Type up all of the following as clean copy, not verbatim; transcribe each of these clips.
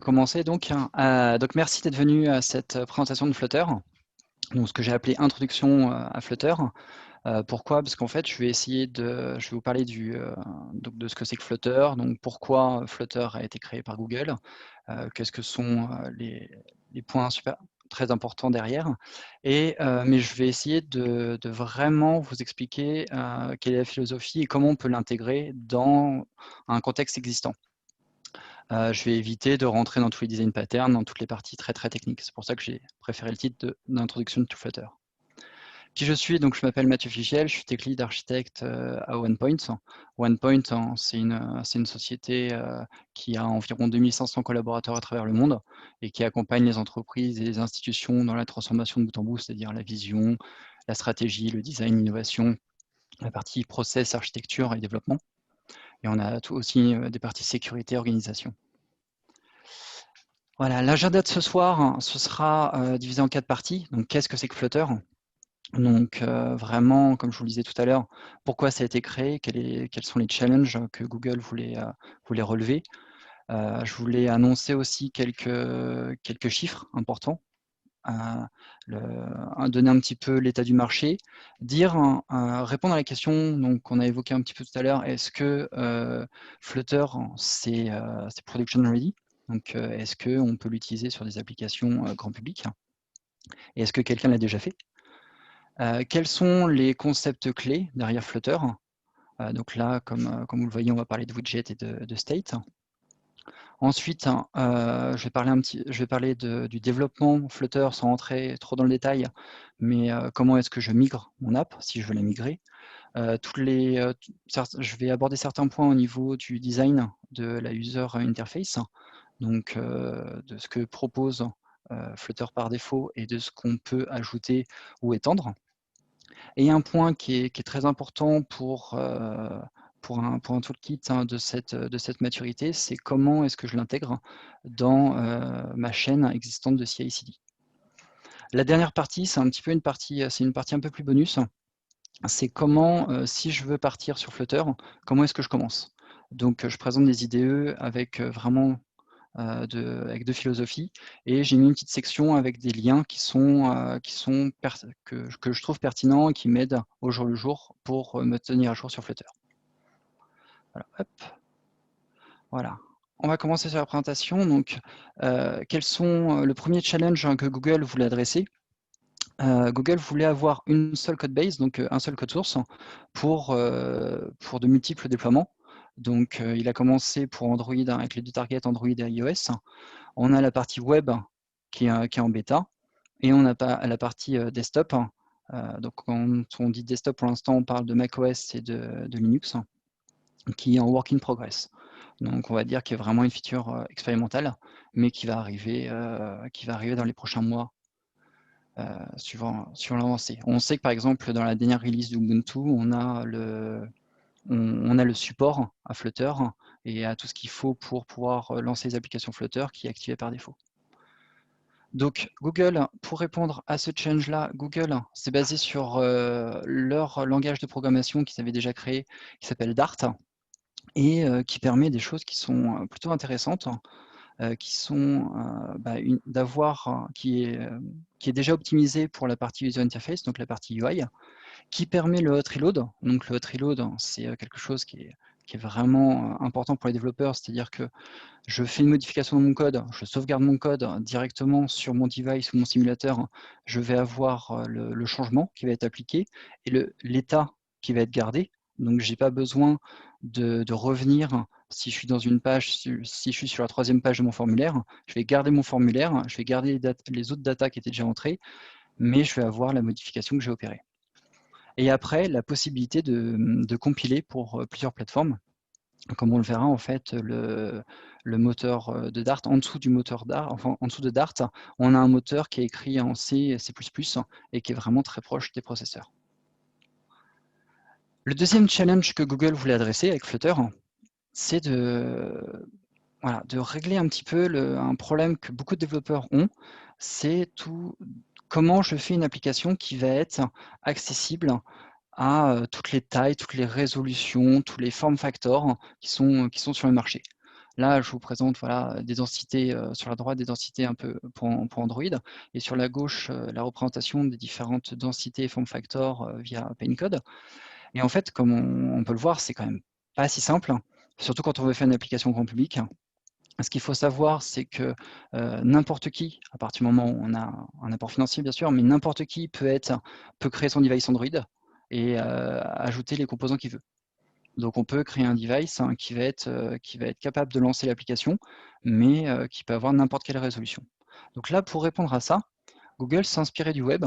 Commencer donc. Donc merci d'être venu à cette présentation de Flutter, donc ce que j'ai appelé introduction à Flutter. Pourquoi? Parce qu'en fait, je vais vous parler donc de ce que c'est que Flutter, donc pourquoi Flutter a été créé par Google, qu'est-ce que sont les points très importants derrière. Mais je vais essayer de vraiment vous expliquer quelle est la philosophie et comment on peut l'intégrer dans un contexte existant. Je vais éviter de rentrer dans tous les design patterns, dans toutes les parties très techniques. C'est pour ça que j'ai préféré le titre d'introduction to Flutter. Qui je suis? Donc je m'appelle Mathieu Figiel, je suis tech lead architecte à OnePoint. OnePoint, c'est une société qui a environ 2500 collaborateurs à travers le monde et qui accompagne les entreprises et les institutions dans la transformation de bout en bout, c'est-à-dire la vision, la stratégie, le design, l'innovation, la partie process, architecture et développement. Et on a aussi des parties sécurité, organisation. Voilà, l'agenda de ce soir, ce sera divisé en 4 parties. Donc, qu'est-ce que c'est que Flutter? Donc, vraiment, comme je vous le disais tout à l'heure, pourquoi ça a été créé? Quels sont les challenges que Google voulait relever? Je voulais annoncer aussi quelques chiffres importants, donner un petit peu l'état du marché, répondre à la question donc qu'on a évoquée un petit peu tout à l'heure, est-ce que Flutter, c'est production ready? Donc, est-ce qu'on peut l'utiliser sur des applications grand public? Et est-ce que quelqu'un l'a déjà fait? Quels sont les concepts clés derrière Flutter? Donc là, comme vous le voyez, on va parler de widget et de state. Ensuite, je vais parler du développement Flutter sans rentrer trop dans le détail, mais comment est-ce que je migre mon app si je veux la migrer? Je vais aborder certains points au niveau du design de la user interface, donc de ce que propose Flutter par défaut et de ce qu'on peut ajouter ou étendre. Et un point qui est très important pour un toolkit de cette maturité, c'est comment est-ce que je l'intègre dans ma chaîne existante de CI/CD. La dernière partie, c'est une partie un peu plus bonus. C'est comment, si je veux partir sur Flutter, comment est-ce que je commence? Donc, je présente des IDE avec vraiment avec 2 philosophies, et j'ai mis une petite section avec des liens que je trouve pertinents et qui m'aident au jour le jour pour me tenir à jour sur Flutter. Voilà, hop. Voilà. On va commencer sur la présentation. Donc, quels sont le premier challenge que Google voulait adresser? Google voulait avoir une seule code base, donc un seul code source, pour de multiples déploiements. Donc, il a commencé pour Android avec les 2 targets Android et iOS. On a la partie web qui est en bêta, et on a la partie desktop. Donc quand on dit desktop, pour l'instant, on parle de macOS et de Linux, qui est en work in progress. Donc on va dire qu'il y a vraiment une feature expérimentale, mais qui va arriver dans les prochains mois, suivant l'avancée. On sait que par exemple, dans la dernière release d'Ubuntu, on a le support à Flutter et à tout ce qu'il faut pour pouvoir lancer les applications Flutter qui est activé par défaut. Donc Google, pour répondre à ce challenge-là, Google s'est basé sur leur langage de programmation qu'ils avaient déjà créé, qui s'appelle Dart, et qui permet des choses qui sont plutôt intéressantes, qui sont qui est déjà optimisé pour la partie user interface, donc la partie UI, qui permet le hot reload. Donc le hot reload, c'est quelque chose qui est vraiment important pour les développeurs, c'est-à-dire que je fais une modification dans mon code, je sauvegarde mon code directement sur mon device ou mon simulateur, je vais avoir le changement qui va être appliqué et l'état qui va être gardé. Donc, je n'ai pas besoin de revenir si je suis dans une page, si je suis sur la 3e page de mon formulaire, je vais garder mon formulaire, je vais garder les autres datas qui étaient déjà entrées, mais je vais avoir la modification que j'ai opérée. Et après, la possibilité de compiler pour plusieurs plateformes. Comme on le verra, en fait, le moteur de Dart, en dessous du moteur Dart, enfin en dessous de Dart, on a un moteur qui est écrit en C et C++ et qui est vraiment très proche des processeurs. Le deuxième challenge que Google voulait adresser avec Flutter, c'est de régler un petit peu un problème que beaucoup de développeurs ont, c'est comment je fais une application qui va être accessible à toutes les tailles, toutes les résolutions, tous les form factors qui sont sur le marché. Là, je vous présente voilà, des densités sur la droite, des densités un peu pour Android, et sur la gauche, la représentation des différentes densités et form factors via Paincode. Et en fait, comme on peut le voir, c'est quand même pas si simple, surtout quand on veut faire une application grand public. Ce qu'il faut savoir, c'est que n'importe qui, à partir du moment où on a un apport financier bien sûr, mais n'importe qui peut créer son device Android et ajouter les composants qu'il veut. Donc on peut créer un device qui va être capable de lancer l'application, mais qui peut avoir n'importe quelle résolution. Donc là, pour répondre à ça, Google s'est inspiré du web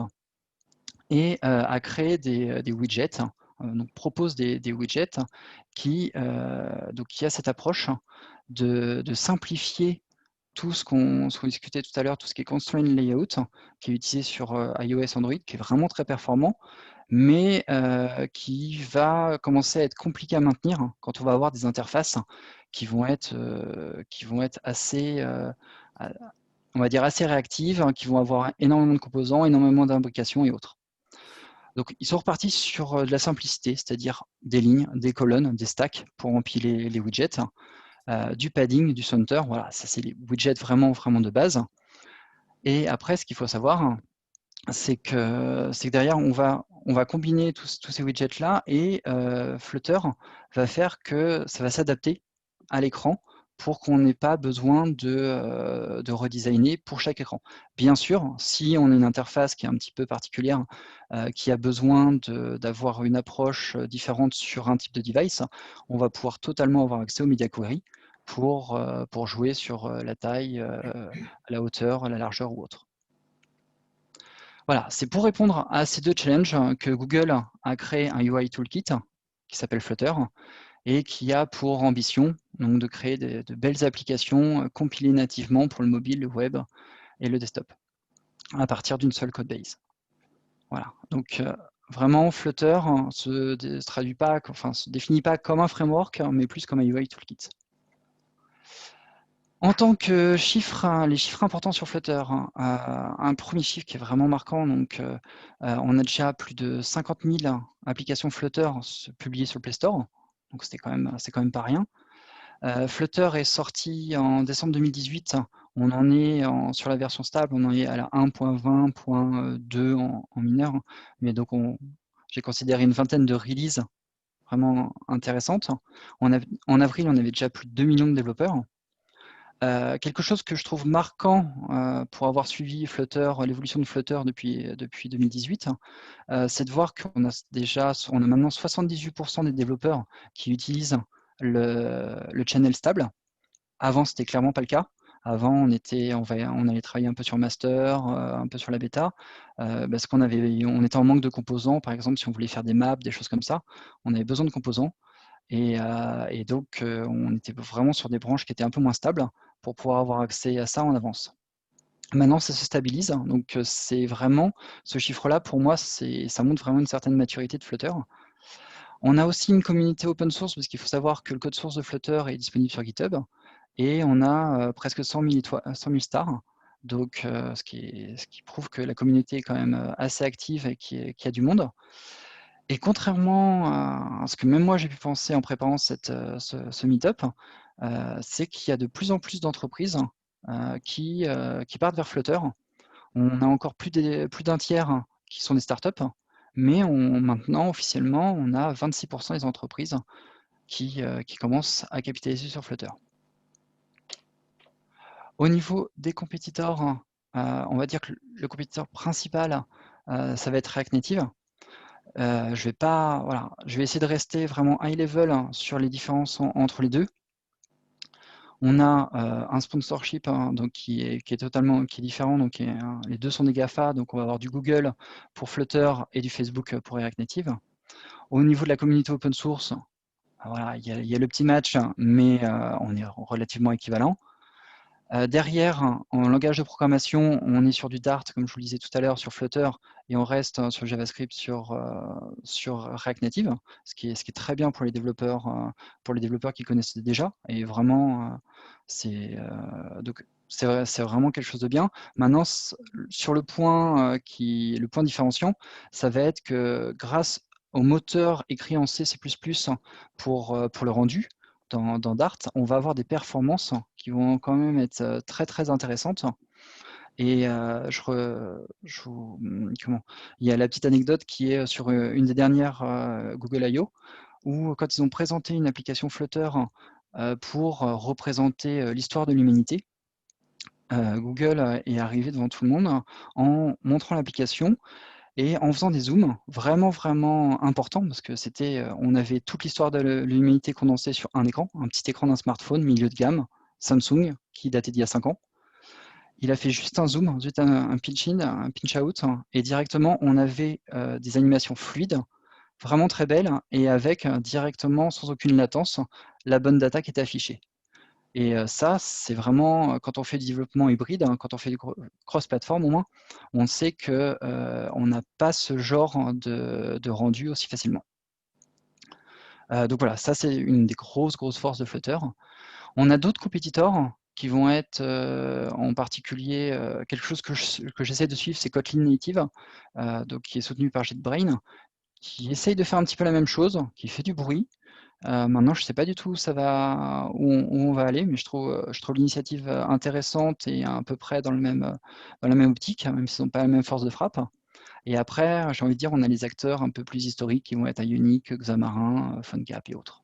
et a créé des widgets, donc propose des widgets qui a cette approche de simplifier tout ce qu'on discutait tout à l'heure, tout ce qui est constraint layout, qui est utilisé sur iOS, Android, qui est vraiment très performant, mais qui va commencer à être compliqué à maintenir quand on va avoir des interfaces qui vont être assez, on va dire assez réactives, qui vont avoir énormément de composants, énormément d'imbrications et autres. Donc ils sont repartis sur de la simplicité, c'est-à-dire des lignes, des colonnes, des stacks pour empiler les widgets, du padding, du center, voilà, ça c'est les widgets vraiment de base. Et après, ce qu'il faut savoir, c'est que derrière, on va combiner tous ces widgets-là et Flutter va faire que ça va s'adapter à l'écran pour qu'on n'ait pas besoin de redesigner pour chaque écran. Bien sûr, si on a une interface qui est un petit peu particulière, qui a besoin d'avoir une approche différente sur un type de device, on va pouvoir totalement avoir accès au Media Query pour jouer sur la taille, la hauteur, la largeur ou autre. Voilà, c'est pour répondre à ces deux challenges que Google a créé un UI Toolkit qui s'appelle Flutter et qui a pour ambition donc, de créer de belles applications compilées nativement pour le mobile, le web et le desktop à partir d'une seule codebase. Voilà, donc vraiment Flutter se définit pas comme un framework, mais plus comme un UI Toolkit. En tant que chiffres, les chiffres importants sur Flutter, un premier chiffre qui est vraiment marquant, donc on a déjà plus de 50 000 applications Flutter publiées sur le Play Store, donc c'est quand même pas rien. Flutter est sorti en décembre 2018, on en est sur la version stable, on en est à la 1.20.2 en mineur, mais donc j'ai considéré une vingtaine de releases vraiment intéressantes. En avril, on avait déjà plus de 2 millions de développeurs. Quelque chose que je trouve marquant pour avoir suivi Flutter, l'évolution de Flutter depuis 2018, c'est de voir qu'on a maintenant 78% des développeurs qui utilisent le channel stable. Avant, c'était clairement pas le cas. Avant, on allait travailler un peu sur master, un peu sur la bêta, parce qu'on était en manque de composants. Par exemple, si on voulait faire des maps, des choses comme ça, on avait besoin de composants. Et donc, on était vraiment sur des branches qui étaient un peu moins stables pour pouvoir avoir accès à ça en avance. Maintenant, ça se stabilise, donc c'est vraiment ce chiffre-là, pour moi, ça montre vraiment une certaine maturité de Flutter. On a aussi une communauté open source, parce qu'il faut savoir que le code source de Flutter est disponible sur GitHub, et on a presque 100 000 stars, donc ce qui prouve que la communauté est quand même assez active et qu'il y a du monde. Et contrairement à ce que même moi j'ai pu penser en préparant ce meet-up, c'est qu'il y a de plus en plus d'entreprises qui partent vers Flutter. On a encore plus d'un tiers qui sont des startups, mais maintenant, officiellement, on a 26% des entreprises qui commencent à capitaliser sur Flutter. Au niveau des compétiteurs, on va dire que le compétiteur principal, ça va être React Native. Je vais essayer de rester vraiment high level sur les différences entre les deux. On a un sponsorship donc qui est différent, donc les deux sont des GAFA, donc on va avoir du Google pour Flutter et du Facebook pour React Native. Au niveau de la communauté open source, voilà, il y a le petit match, mais on est relativement équivalent. Derrière, en langage de programmation, on est sur du Dart, comme je vous le disais tout à l'heure, sur Flutter, et on reste sur JavaScript sur React Native, ce qui est très bien pour les développeurs qui connaissent déjà. Et vraiment, c'est vraiment quelque chose de bien. Maintenant, sur le point différenciant, ça va être que grâce au moteur écrit en C++ pour le rendu, dans Dart, on va avoir des performances qui vont quand même être très très intéressantes. Et il y a la petite anecdote qui est sur une des dernières Google I.O., où quand ils ont présenté une application Flutter pour représenter l'histoire de l'humanité, Google est arrivé devant tout le monde en montrant l'application et en faisant des zooms vraiment, vraiment importants, parce que on avait toute l'histoire de l'humanité condensée sur un écran, un petit écran d'un smartphone, milieu de gamme, Samsung, qui datait d'il y a 5 ans. Il a fait juste un zoom, juste un pinch-in, un pinch-out, et directement, on avait des animations fluides, vraiment très belles, et avec directement, sans aucune latence, la bonne data qui était affichée. Et ça, c'est vraiment, quand on fait du développement hybride, quand on fait du cross-platform au moins, on sait qu'on n'a pas ce genre de rendu aussi facilement. Donc voilà, ça c'est une des grosses forces de Flutter. On a d'autres compétiteurs qui vont être en particulier quelque chose que j'essaie de suivre, c'est Kotlin Native, donc qui est soutenu par JetBrains, qui essaye de faire un petit peu la même chose, qui fait du bruit. Maintenant, je ne sais pas du tout où on va aller, mais je trouve l'initiative intéressante et à peu près dans la même optique, même s'ils n'ont pas la même force de frappe. Et après, j'ai envie de dire, on a les acteurs un peu plus historiques qui vont être Ionic, Xamarin, PhoneGap et autres.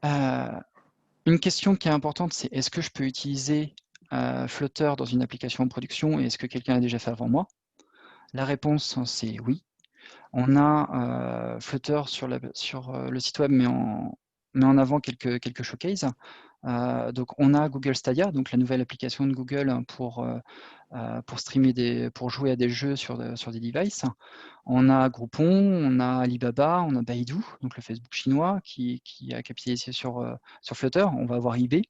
Une question qui est importante, c'est est-ce que je peux utiliser Flutter dans une application en production et est-ce que quelqu'un l'a déjà fait avant moi? La réponse, c'est oui. On a Flutter sur le site web, met en avant quelques showcases. Donc on a Google Stadia, donc la nouvelle application de Google pour streamer pour jouer à des jeux sur des devices. On a Groupon, on a Alibaba, on a Baidu, donc le Facebook chinois qui a capitalisé sur Flutter. On va avoir eBay.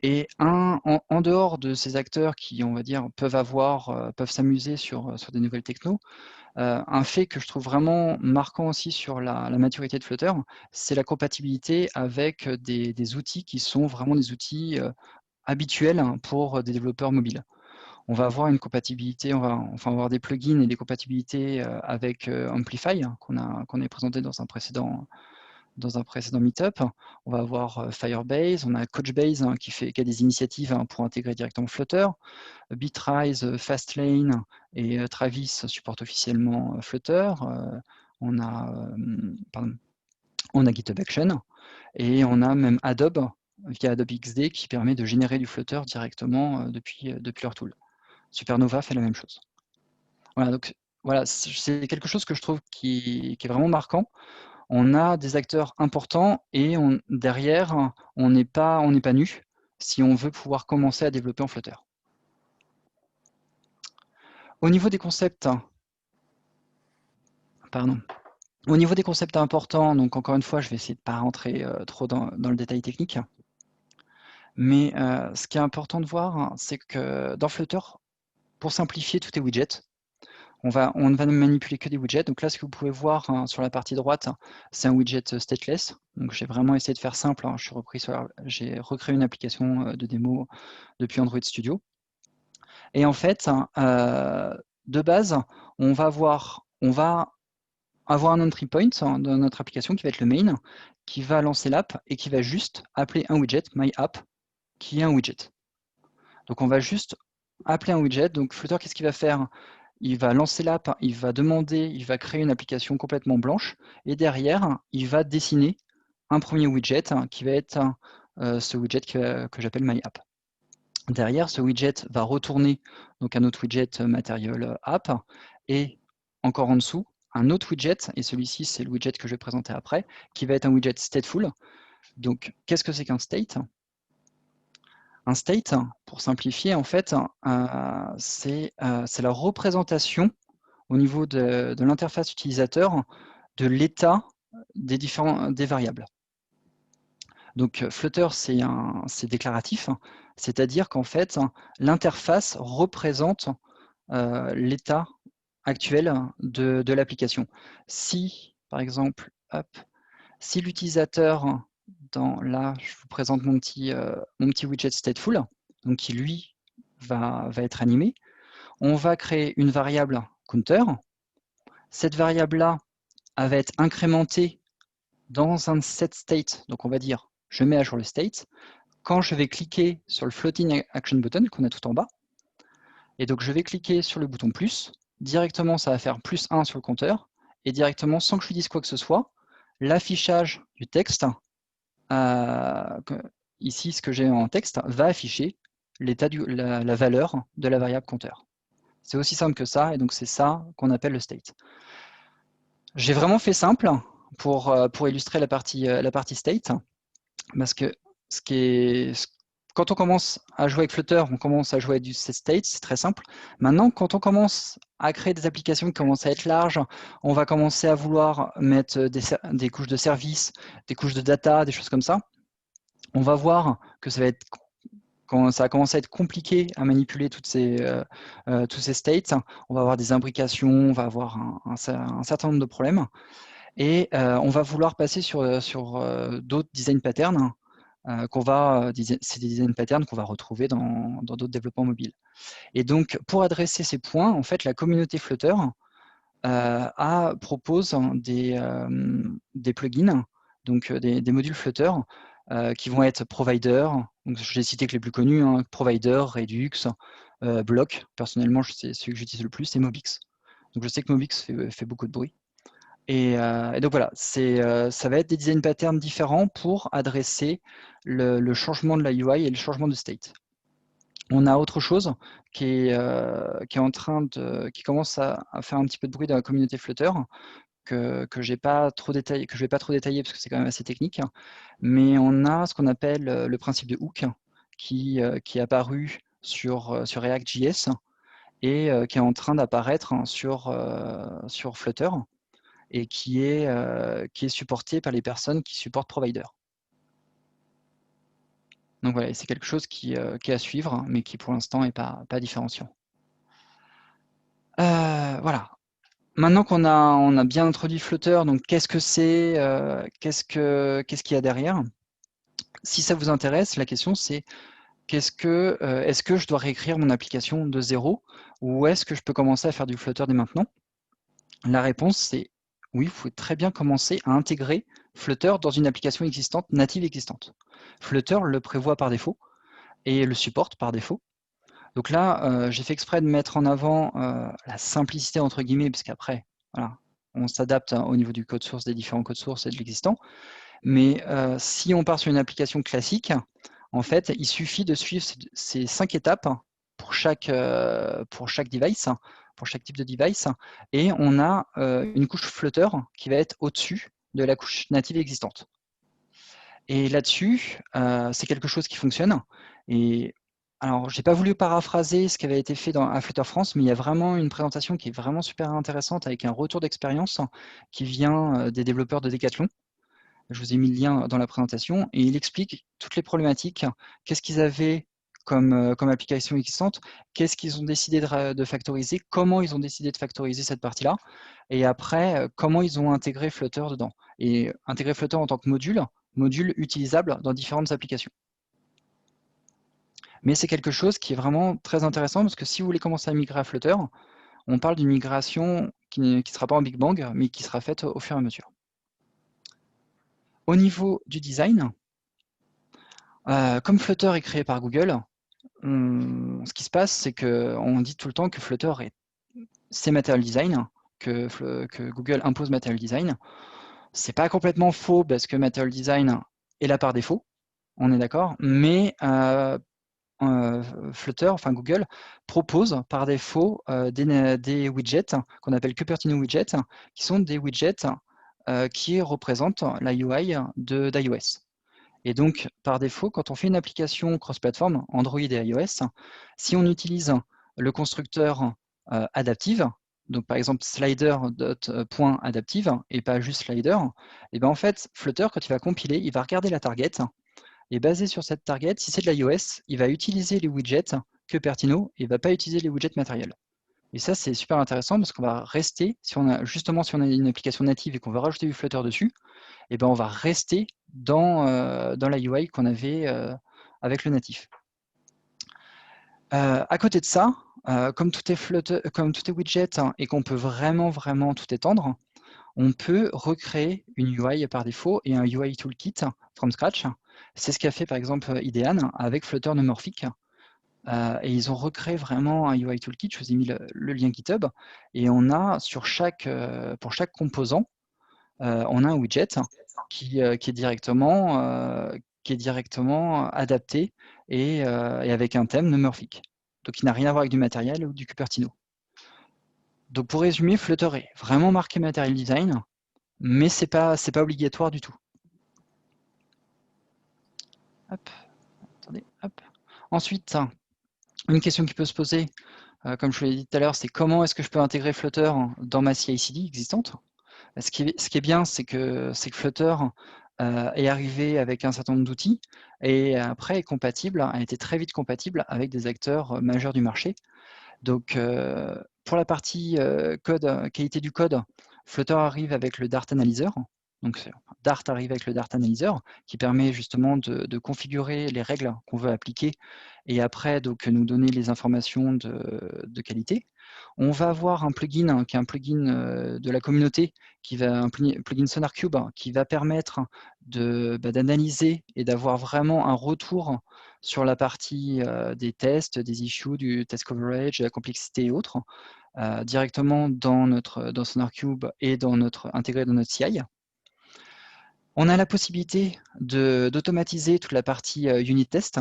Et en dehors de ces acteurs qui, on va dire, peuvent s'amuser sur des nouvelles technos, un fait que je trouve vraiment marquant aussi sur la maturité de Flutter, c'est la compatibilité avec des outils qui sont vraiment des outils habituels pour des développeurs mobiles. On va avoir une compatibilité, on va avoir des plugins et des compatibilités avec Amplify, qu'on a présenté dans un précédent meetup. On va avoir Firebase, on a Couchbase qui a des initiatives pour intégrer directement Flutter. Bitrise, Fastlane et Travis supportent officiellement Flutter. On a GitHub Action et on a même Adobe via Adobe XD qui permet de générer du Flutter directement depuis leur tool. Supernova fait la même chose. Voilà, donc voilà, c'est quelque chose que je trouve qui est vraiment marquant. On a des acteurs importants et derrière, on n'est pas nu si on veut pouvoir commencer à développer en Flutter. Au niveau des concepts, Au niveau des concepts importants, donc encore une fois, je vais essayer de ne pas rentrer trop dans le détail technique. Mais ce qui est important de voir, c'est que dans Flutter, pour simplifier, tout est widget. On ne va manipuler que des widgets. Donc là, ce que vous pouvez voir sur la partie droite, c'est un widget stateless. Donc j'ai vraiment essayé de faire simple. J'ai recréé une application de démo depuis Android Studio. Et en fait, de base, on va avoir un entry point dans notre application qui va être le main, qui va lancer l'app et qui va juste appeler un widget, myApp, qui est un widget. Donc on va juste appeler un widget. Donc Flutter, qu'est-ce qu'il va faire? Il va lancer l'app, il va créer une application complètement blanche, et derrière, il va dessiner un premier widget qui va être ce widget que j'appelle myApp. Derrière, ce widget va retourner donc un autre widget Material App, et encore en dessous, un autre widget, et celui-ci, c'est le widget que je vais présenter après, qui va être un widget stateful. Donc, qu'est-ce que c'est qu'un state? Un state, pour simplifier, en fait, c'est la représentation au niveau de l'interface utilisateur de l'état des variables. Donc Flutter, c'est déclaratif, c'est-à-dire qu'en fait, l'interface représente l'état actuel de l'application. Si, par exemple, si l'utilisateur, là, je vous présente mon petit widget stateful, donc qui lui va être animé, on va créer une variable counter. Cette variable-là, elle va être incrémentée dans un set state, donc on va dire, je mets à jour le state, quand je vais cliquer sur le floating action button qu'on a tout en bas, et donc je vais cliquer sur le bouton plus, directement ça va faire +1 sur le compteur, et directement, sans que je lui dise quoi que ce soit, l'affichage du texte, ici ce que j'ai en texte, va afficher l'état la valeur de la variable compteur. C'est aussi simple que ça, et donc c'est ça qu'on appelle le state. J'ai vraiment fait simple pour illustrer la partie state, parce que quand on commence à jouer avec Flutter, on commence à jouer avec du set state, c'est très simple. Maintenant, quand on commence à créer des applications qui commencent à être larges, on va commencer à vouloir mettre des couches de services, des couches de data, des choses comme ça. On va voir que ça va commencer à être compliqué à manipuler tous ces states. On va avoir des imbrications, on va avoir un certain nombre de problèmes. Et on va vouloir passer sur d'autres design patterns c'est des design patterns qu'on va retrouver dans d'autres développements mobiles. Et donc, pour adresser ces points, en fait, la communauté Flutter propose des plugins, donc des modules Flutter qui vont être Provider. Donc, je n'ai cité que les plus connus, hein, Provider, Redux, Block. Personnellement, c'est celui que j'utilise le plus, et Mobix. Donc, je sais que Mobix fait beaucoup de bruit. Et donc voilà, ça va être des design patterns différents pour adresser le changement de la UI et le changement de state. On a autre chose qui commence à faire un petit peu de bruit dans la communauté Flutter, que je vais pas trop détailler parce que c'est quand même assez technique, mais on a ce qu'on appelle le principe de hook qui est apparu sur React.js et qui est en train d'apparaître sur Flutter, et qui est supporté par les personnes qui supportent Provider. Donc voilà, c'est quelque chose qui est à suivre, mais qui pour l'instant n'est pas différenciant. Voilà. Maintenant qu'on a bien introduit Flutter, donc qu'est-ce que c'est, qu'est-ce qu'il y a derrière? Si ça vous intéresse, la question c'est est-ce que je dois réécrire mon application de zéro, ou est-ce que je peux commencer à faire du Flutter dès maintenant? La réponse c'est oui, vous pouvez très bien commencer à intégrer Flutter dans une application existante, native existante. Flutter le prévoit par défaut et le supporte par défaut. Donc là, j'ai fait exprès de mettre en avant la simplicité entre guillemets, parce qu'après, voilà, on s'adapte au niveau du code source, des différents codes sources et de l'existant. Mais si on part sur une application classique, en fait, il suffit de suivre ces 5 étapes pour chaque device, pour chaque type de device, et on a une couche Flutter qui va être au-dessus de la couche native existante. Et là-dessus, c'est quelque chose qui fonctionne. Et alors, j'ai pas voulu paraphraser ce qui avait été fait à Flutter France, mais il y a vraiment une présentation qui est vraiment super intéressante avec un retour d'expérience qui vient des développeurs de Decathlon. Je vous ai mis le lien dans la présentation et il explique toutes les problématiques, qu'est-ce qu'ils avaient comme application existante, qu'est-ce qu'ils ont décidé de factoriser, comment ils ont décidé de factoriser cette partie-là, et après, comment ils ont intégré Flutter dedans. Et intégrer Flutter en tant que module utilisable dans différentes applications. Mais c'est quelque chose qui est vraiment très intéressant parce que si vous voulez commencer à migrer à Flutter, on parle d'une migration qui ne sera pas en Big Bang, mais qui sera faite au fur et à mesure. Au niveau du design, comme Flutter est créé par Google, ce qui se passe, c'est qu'on dit tout le temps que Flutter c'est Material Design, que Google impose Material Design. C'est pas complètement faux parce que Material Design est là par défaut, on est d'accord, mais Flutter, enfin Google, propose par défaut des widgets qu'on appelle Cupertino widgets, qui sont des widgets qui représentent la UI d'iOS. Et donc, par défaut, quand on fait une application cross-platform, Android et iOS, si on utilise le constructeur adaptive, donc par exemple slider.adaptive et pas juste slider, et bien en fait, Flutter, quand il va compiler, il va regarder la target, et basé sur cette target, si c'est de l'iOS, il va utiliser les widgets Cupertino et il ne va pas utiliser les widgets matériels. Et ça, c'est super intéressant parce qu'on va rester, si on a une application native et qu'on veut rajouter du Flutter dessus, et ben on va rester dans la UI qu'on avait avec le natif. À côté de ça, comme tout est widget et qu'on peut vraiment tout étendre, on peut recréer une UI par défaut et un UI toolkit from scratch. C'est ce qu'a fait par exemple Idean avec Flutter Neumorphic. Et ils ont recréé vraiment un UI toolkit. Je vous ai mis le lien GitHub. Et on a pour chaque composant, on a un widget qui est directement adapté et avec un thème Neumorphic. Donc il n'a rien à voir avec du matériel ou du Cupertino. Donc pour résumer, Flutter est vraiment marqué Material Design, mais c'est pas obligatoire du tout. Hop, attendez, hop. Ensuite, une question qui peut se poser, comme je vous l'ai dit tout à l'heure, c'est comment est-ce que je peux intégrer Flutter dans ma CI/CD existante? Ce qui est bien, c'est que Flutter est arrivé avec un certain nombre d'outils et après a été très vite compatible avec des acteurs majeurs du marché. Donc, pour la partie qualité du code, Flutter arrive avec le Dart Analyzer. Donc, Dart arrive avec le Dart Analyzer qui permet justement de configurer les règles qu'on veut appliquer et après donc, nous donner les informations de qualité. On va avoir un plugin qui est un plugin de la communauté, un plugin SonarCube qui va permettre d'analyser et d'avoir vraiment un retour sur la partie des tests, des issues, du test coverage, de la complexité et autres, directement dans SonarCube et intégré dans notre CI. On a la possibilité d'automatiser toute la partie unit test,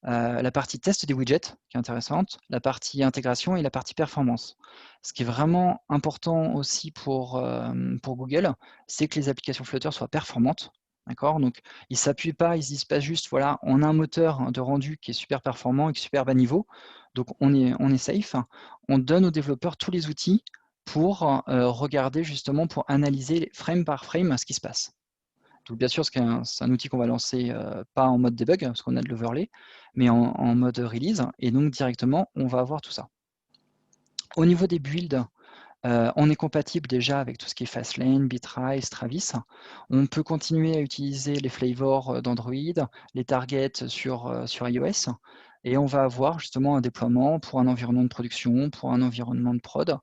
la partie test des widgets, qui est intéressante, la partie intégration et la partie performance. Ce qui est vraiment important aussi pour Google, c'est que les applications Flutter soient performantes. D'accord. Donc, ils ne s'appuient pas, ils ne se disent pas juste, voilà, on a un moteur de rendu qui est super performant et qui est super bas niveau, donc on est safe. On donne aux développeurs tous les outils pour regarder justement, pour analyser frame par frame ce qui se passe. Donc bien sûr, c'est un outil qu'on va lancer pas en mode debug, parce qu'on a de l'overlay, mais en mode release, et donc directement, on va avoir tout ça. Au niveau des builds, on est compatible déjà avec tout ce qui est Fastlane, Bitrise, Travis. On peut continuer à utiliser les flavors d'Android, les targets sur iOS, et on va avoir justement un déploiement pour un environnement de production, pour un environnement de prod,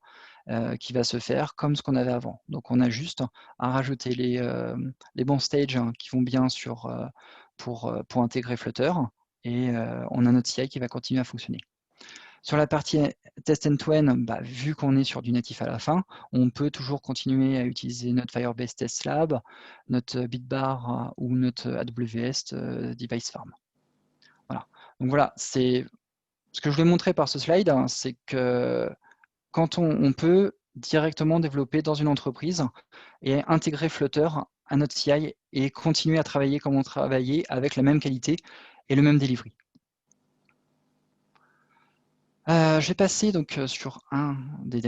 qui va se faire comme ce qu'on avait avant. Donc on a juste à rajouter les bons stages qui vont bien pour intégrer Flutter, et on a notre CI qui va continuer à fonctionner. Sur la partie test end-to-end, vu qu'on est sur du natif à la fin, on peut toujours continuer à utiliser notre Firebase Test Lab, notre Bitbar ou notre AWS Device Farm. Voilà. Donc voilà, c'est ce que je voulais montrer par ce slide, c'est que quand on peut directement développer dans une entreprise et intégrer Flutter à notre CI et continuer à travailler comme on travaillait avec la même qualité et le même delivery. Je vais passer donc sur un des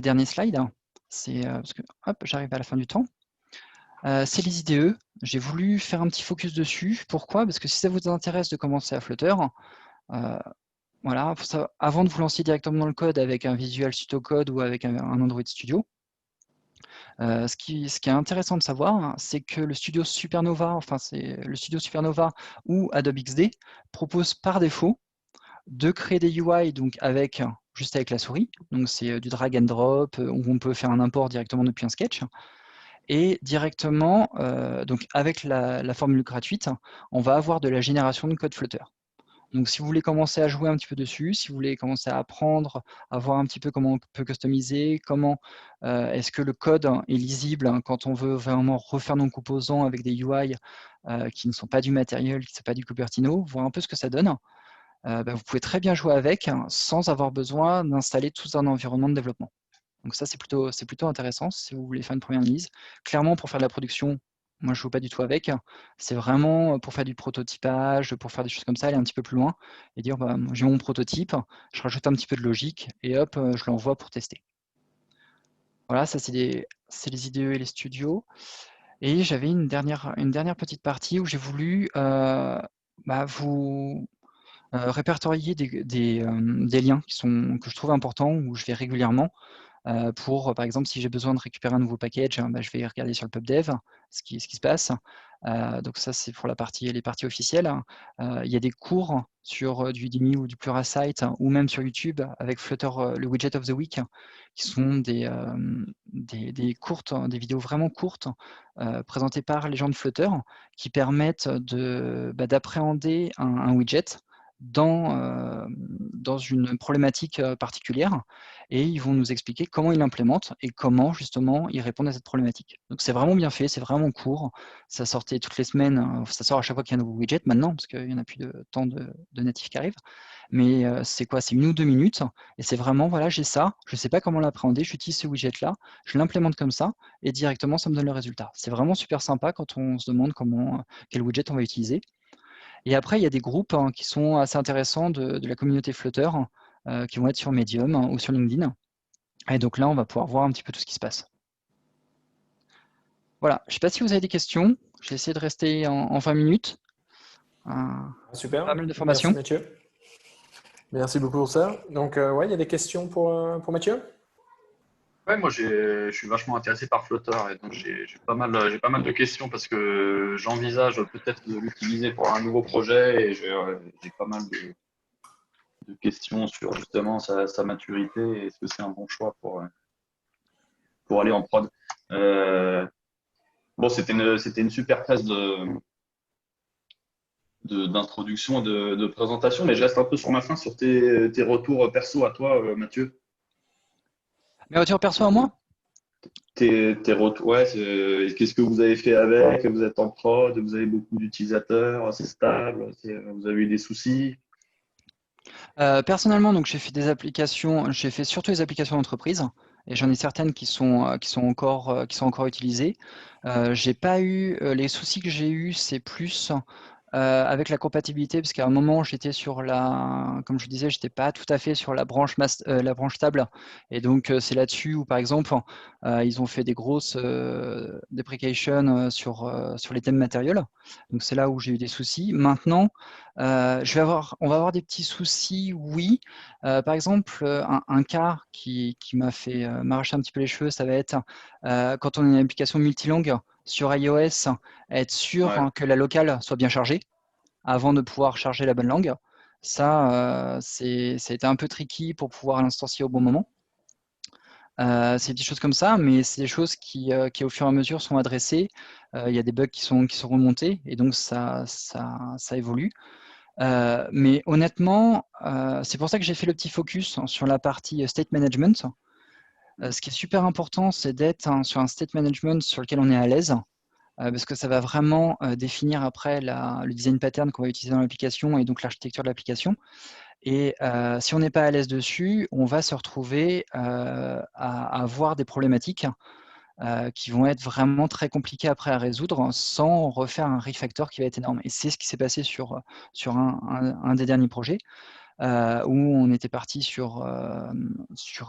derniers slides. C'est parce que hop, j'arrive à la fin du temps. C'est les IDE. J'ai voulu faire un petit focus dessus. Pourquoi? Parce que si ça vous intéresse de commencer à Flutter, voilà, avant de vous lancer directement dans le code avec un Visual Studio Code ou avec un Android Studio, ce qui est intéressant de savoir, c'est que le Studio Supernova, ou Adobe XD propose par défaut de créer des UI donc juste avec la souris. Donc c'est du drag and drop où on peut faire un import directement depuis un sketch. Et directement, donc avec la formule gratuite, on va avoir de la génération de code Flutter. Donc si vous voulez commencer à jouer un petit peu dessus, si vous voulez commencer à apprendre, à voir un petit peu comment on peut customiser, comment est-ce que le code est lisible quand on veut vraiment refaire nos composants avec des UI qui ne sont pas du matériel, qui ne sont pas du Cupertino, voir un peu ce que ça donne. Vous pouvez très bien jouer avec sans avoir besoin d'installer tout un environnement de développement. Donc ça, c'est plutôt intéressant si vous voulez faire une première analyse. Clairement, pour faire de la production, moi, je ne joue pas du tout avec. C'est vraiment pour faire du prototypage, pour faire des choses comme ça, aller un petit peu plus loin et dire, j'ai mon prototype, je rajoute un petit peu de logique et hop, je l'envoie pour tester. Voilà, ça, c'est les IDE et les studios. Et j'avais une dernière petite partie où j'ai voulu vous répertorier des liens que je trouve importants, où je vais régulièrement. pour, par exemple, si j'ai besoin de récupérer un nouveau package, bah, je vais regarder sur le pubdev ce qui se passe. Donc ça, c'est pour les parties officielles. Il y a des cours sur du Udemy ou du Pluralsight ou même sur YouTube avec Flutter, le Widget of the Week, qui sont des vidéos vraiment courtes présentées par les gens de Flutter qui permettent d'appréhender un widget dans une problématique particulière, et ils vont nous expliquer comment ils l'implémentent et comment justement ils répondent à cette problématique. Donc c'est vraiment bien fait, c'est vraiment court, ça sortait toutes les semaines, ça sort à chaque fois qu'il y a un nouveau widget maintenant, parce qu'il n'y en a plus de tant de natifs qui arrivent, mais c'est quoi? C'est 1 ou 2 minutes, et c'est vraiment, voilà, j'ai ça, je ne sais pas comment l'appréhender, j'utilise ce widget-là, je l'implémente comme ça, et directement ça me donne le résultat. C'est vraiment super sympa quand on se demande quel widget on va utiliser. Et après, il y a des groupes qui sont assez intéressants de la communauté Flutter, qui vont être sur Medium ou sur LinkedIn. Et donc là, on va pouvoir voir un petit peu tout ce qui se passe. Voilà, je ne sais pas si vous avez des questions. J'ai essayé de rester en 20 minutes. Super, Pas mal de merci formations. Mathieu. Merci beaucoup pour ça. Donc, ouais, il y a des questions pour Mathieu? Ouais, moi je suis vachement intéressé par Flutter et donc j'ai pas mal de questions parce que j'envisage peut-être de l'utiliser pour un nouveau projet et j'ai pas mal de questions sur justement sa maturité et est-ce que c'est un bon choix pour aller en prod. Euh, bon, c'était une super presse d'introduction et de présentation, mais je reste un peu sur ma faim sur tes retours perso à toi, Mathieu. Mais retour perso à moi? Tes retours, ouais, qu'est-ce que vous avez fait avec? Vous êtes en prod, vous avez beaucoup d'utilisateurs, c'est stable, vous avez eu des soucis? Personnellement, donc j'ai fait surtout des applications d'entreprise, et j'en ai certaines qui sont encore utilisées. J'ai pas eu les soucis que j'ai eus, c'est plus avec la compatibilité, parce qu'à un moment, comme je disais, j'étais pas tout à fait sur la la branche table. Et donc, c'est là-dessus où, par exemple, ils ont fait des grosses deprecations sur les thèmes matériels. Donc, c'est là où j'ai eu des soucis. Maintenant, on va avoir des petits soucis, oui. Par exemple, un cas qui m'a fait m'arracher un petit peu les cheveux, ça va être quand on a une application multilangue sur iOS, être sûr Ouais, que la locale soit bien chargée avant de pouvoir charger la bonne langue. Ça, ça a été un peu tricky pour pouvoir l'instancier au bon moment. C'est des petites choses comme ça, mais c'est des choses qui, au fur et à mesure, sont adressées. Il y a des bugs qui sont remontés, et donc ça évolue. Mais honnêtement, c'est pour ça que j'ai fait le petit focus sur la partie state management. Ce qui est super important, c'est d'être sur un state management sur lequel on est à l'aise, parce que ça va vraiment définir après le design pattern qu'on va utiliser dans l'application et donc l'architecture de l'application. Et si on n'est pas à l'aise dessus, on va se retrouver à avoir des problématiques qui vont être vraiment très compliquées après à résoudre sans refaire un refactor qui va être énorme. Et c'est ce qui s'est passé sur un des derniers projets, où on était parti sur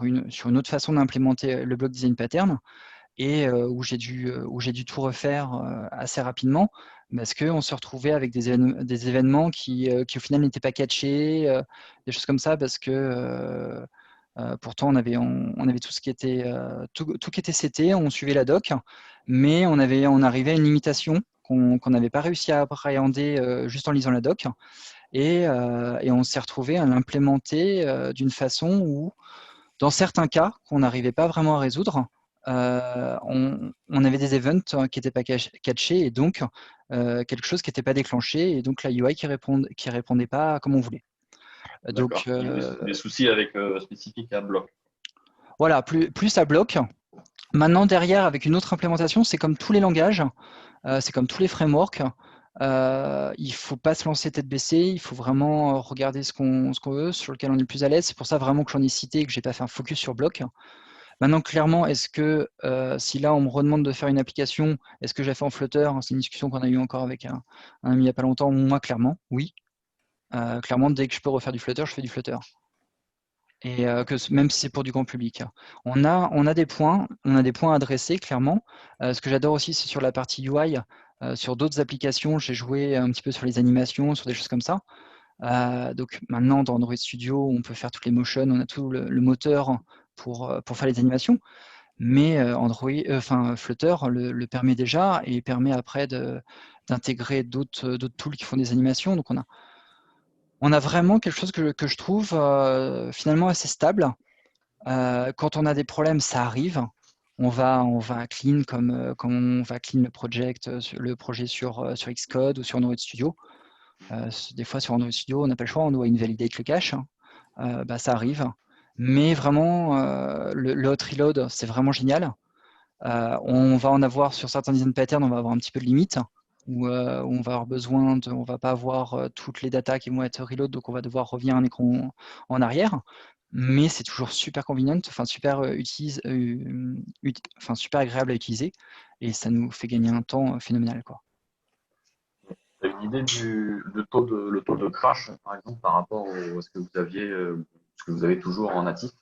une autre façon d'implémenter le block design pattern, et où j'ai dû tout refaire assez rapidement, parce qu'on se retrouvait avec des événements qui au final n'étaient pas catchés, des choses comme ça, parce que pourtant on avait tout ce qui était tout qui était seté, on suivait la doc, mais on arrivait à une limitation qu'on n'avait pas réussi à appréhender juste en lisant la doc, et on s'est retrouvé à l'implémenter d'une façon où, dans certains cas qu'on n'arrivait pas vraiment à résoudre, on avait des events qui n'étaient pas catchés, et donc quelque chose qui n'était pas déclenché, et donc la UI qui répondait pas comme on voulait. Donc d'accord. Il y a eu des soucis avec spécifiques à bloc. voilà, plus ça bloque. Maintenant, derrière, avec une autre implémentation, c'est comme tous les langages, c'est comme tous les frameworks. Il ne faut pas se lancer tête baissée, il faut vraiment regarder ce qu'on veut, sur lequel on est le plus à l'aise. C'est pour ça vraiment que j'en ai cité et que je n'ai pas fait un focus sur bloc. Maintenant, clairement, est-ce que si là on me redemande de faire une application, est-ce que j'ai fait en Flutter? C'est une discussion qu'on a eue encore avec un ami il n'y a pas longtemps. Moi, clairement, oui. Clairement, dès que je peux refaire du Flutter, je fais du Flutter. Et même si c'est pour du grand public. On a des points à adresser, clairement. Ce que j'adore aussi, c'est sur la partie UI. Sur d'autres applications, j'ai joué un petit peu sur les animations, sur des choses comme ça. Donc maintenant, dans Android Studio, on peut faire toutes les motions, on a tout le moteur pour faire les animations. Mais Flutter le permet déjà et permet après d'intégrer d'autres tools qui font des animations. Donc on a vraiment quelque chose que je trouve finalement assez stable. Quand on a des problèmes, ça arrive. On va clean comme on va clean le projet sur Xcode ou sur Android Studio. Des fois sur Android Studio, on n'a pas le choix, on doit invalidate le cache. Ça arrive. Mais vraiment, le hot reload, c'est vraiment génial. On va en avoir sur certains design patterns, on va avoir un petit peu de limite, où on va avoir besoin on va pas avoir toutes les datas qui vont être reload, donc on va devoir revenir un écran en arrière. Mais c'est toujours super convenient, super super agréable à utiliser, et ça nous fait gagner un temps phénoménal, quoi. Tu as une idée le taux de crash, par exemple, par rapport à ce que vous aviez, ce que vous avez toujours en natif?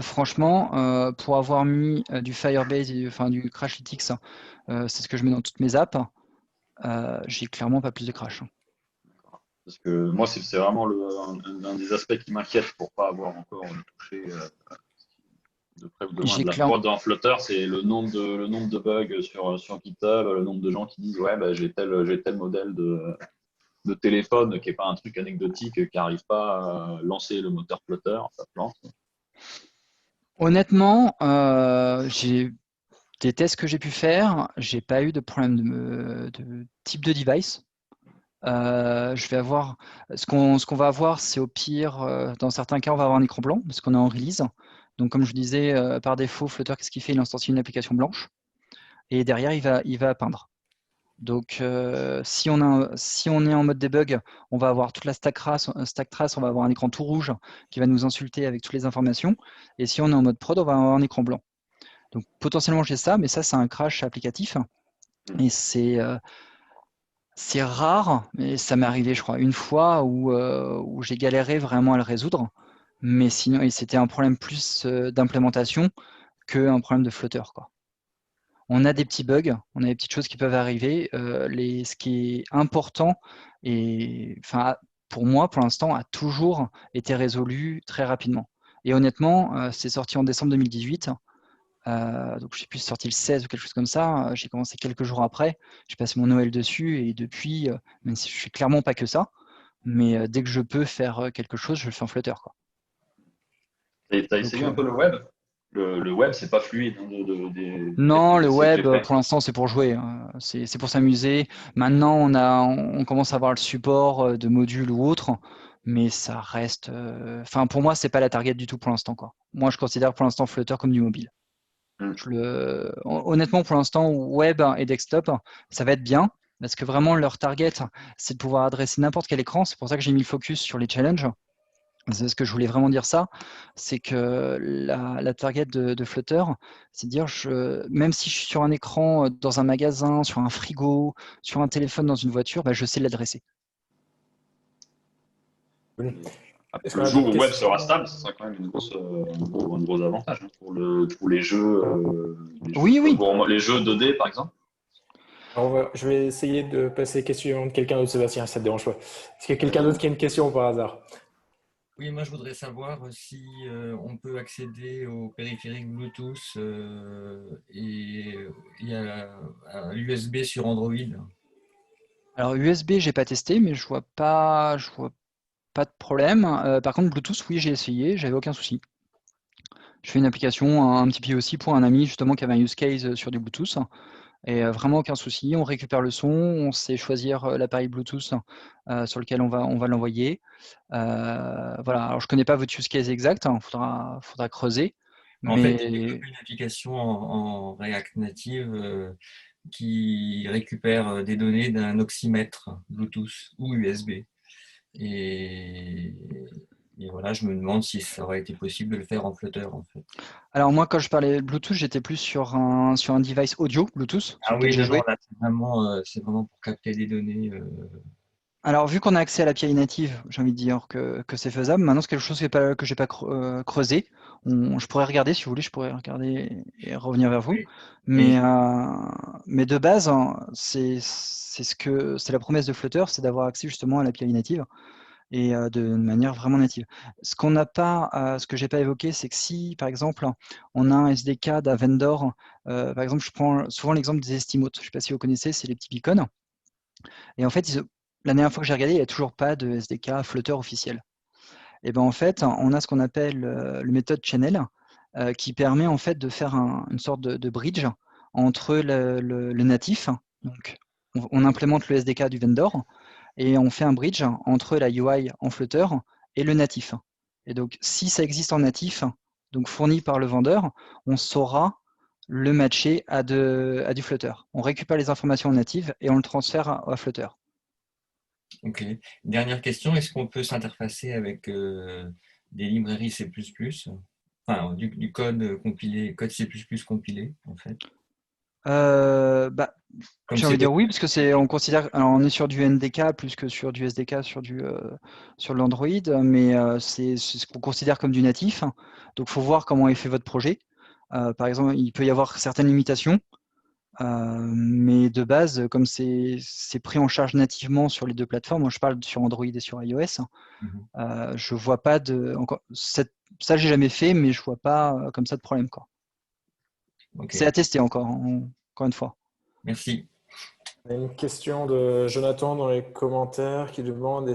Franchement, pour avoir mis du Firebase et du Crashlytics, c'est ce que je mets dans toutes mes apps, j'ai clairement pas plus de crash. Parce que moi, c'est vraiment un des aspects qui m'inquiète pour pas avoir encore touché de près ou de loin de la prod en Flutter, c'est le nombre de bugs sur GitHub, le nombre de gens qui disent ouais, j'ai tel modèle de téléphone qui n'est pas un truc anecdotique, qui n'arrive pas à lancer le moteur Flutter, ça plante. Honnêtement, j'ai des tests que j'ai pu faire, j'ai pas eu de problème de type de device. Je vais avoir ce qu'on va avoir, c'est au pire, dans certains cas, on va avoir un écran blanc parce qu'on est en release. Donc, comme je disais, par défaut, Flutter, qu'est-ce qu'il fait? Il instancie une application blanche et derrière, il va peindre. Donc, si on est en mode debug, on va avoir toute la stack trace, on va avoir un écran tout rouge qui va nous insulter avec toutes les informations. Et si on est en mode prod, on va avoir un écran blanc. Donc, potentiellement, j'ai ça, mais ça, c'est un crash applicatif. Et c'est rare, mais ça m'est arrivé, je crois, une fois où j'ai galéré vraiment à le résoudre. Mais sinon, et c'était un problème plus d'implémentation qu'un problème de Flutter, quoi. On a des petits bugs, on a des petites choses qui peuvent arriver. Ce qui est important, et pour moi, pour l'instant, a toujours été résolu très rapidement. Et honnêtement, c'est sorti en décembre 2018. Donc je sais plus, c'est sorti le 16 ou quelque chose comme ça. J'ai commencé quelques jours après. J'ai passé mon Noël dessus et depuis, même si je suis clairement pas que ça, mais dès que je peux faire quelque chose, je le fais en Flutter, quoi. Et tu as essayé un peu le web? Le web, c'est pas fluide. Non, le web, pour l'instant, c'est pour jouer. C'est pour s'amuser. Maintenant, on commence à avoir le support de modules ou autres, mais ça reste. Pour moi, c'est pas la target du tout pour l'instant, quoi. Moi, je considère pour l'instant Flutter comme du mobile. Honnêtement, pour l'instant, web et desktop, ça va être bien, parce que vraiment, leur target, c'est de pouvoir adresser n'importe quel écran. C'est pour ça que j'ai mis le focus sur les challenges. C'est ce que je voulais vraiment dire, ça, c'est que la target de Flutter, c'est de dire, même si je suis sur un écran dans un magasin, sur un frigo, sur un téléphone dans une voiture, je sais l'adresser. Le jour où le web sera stable, ce sera quand même un gros avantage pour les jeux. Oui. Les jeux 2D, par exemple. Alors, je vais essayer de passer les questions de quelqu'un d'autre, Sébastien, ça te dérange pas. Est-ce qu'il y a quelqu'un d'autre qui a une question par hasard? Oui, moi je voudrais savoir si on peut accéder au périphérique Bluetooth et à l'USB sur Android. Alors USB, j'ai pas testé, mais je vois pas de problème. Par contre, Bluetooth, oui, j'ai essayé, j'avais aucun souci. Je fais une application, un petit POC pour un ami justement qui avait un use case sur du Bluetooth. Et vraiment aucun souci, on récupère le son, on sait choisir l'appareil Bluetooth sur lequel on va l'envoyer. Voilà, alors je ne connais pas votre use case exact, il faudra creuser. En fait, j'ai développé une application en React Native qui récupère des données d'un oxymètre Bluetooth ou USB. Et voilà, je me demande si ça aurait été possible de le faire en Flutter, en fait. Alors moi, quand je parlais Bluetooth, j'étais plus sur un device audio Bluetooth. Ah oui, non, là, c'est vraiment pour capter des données. Alors, vu qu'on a accès à l'API native, j'ai envie de dire que c'est faisable. Maintenant, c'est quelque chose que j'ai pas creusé. Je pourrais regarder, si vous voulez, je pourrais regarder et revenir vers vous. Oui. Mais de base, hein, c'est la promesse de Flutter, c'est d'avoir accès justement à l'API native. et de manière vraiment native. Ce qu'on n'a pas, ce que j'ai pas évoqué, c'est que si, par exemple, on a un SDK d'un vendor, par exemple, je prends souvent l'exemple des Estimotes. Je ne sais pas si vous connaissez, c'est les petits beacons. Et en fait, la dernière fois que j'ai regardé, il n'y a toujours pas de SDK Flutter officiel. Et ben en fait, on a ce qu'on appelle le méthode channel, qui permet en fait de faire une sorte de bridge entre le natif. Donc, on implémente le SDK du vendor et on fait un bridge entre la UI en Flutter et le natif. Et donc, si ça existe en natif, donc fourni par le vendeur, on saura le matcher à du Flutter. On récupère les informations natives et on le transfère à Flutter. Ok. Dernière question, est-ce qu'on peut s'interfacer avec des librairies C++, enfin du code compilé, code C++ compilé en fait? J'ai envie de dire oui, parce que on considère, alors on est sur du NDK plus que sur du SDK sur l'Android, mais c'est ce qu'on considère comme du natif. Donc, il faut voir comment est fait votre projet. Par exemple, il peut y avoir certaines limitations, mais de base, comme c'est pris en charge nativement sur les deux plateformes, moi je parle sur Android et sur iOS, je vois pas de... ça, j'ai jamais fait, mais je vois pas comme ça de problème, quoi. Okay. C'est à tester encore une fois. Merci. On a une question de Jonathan dans les commentaires qui demande: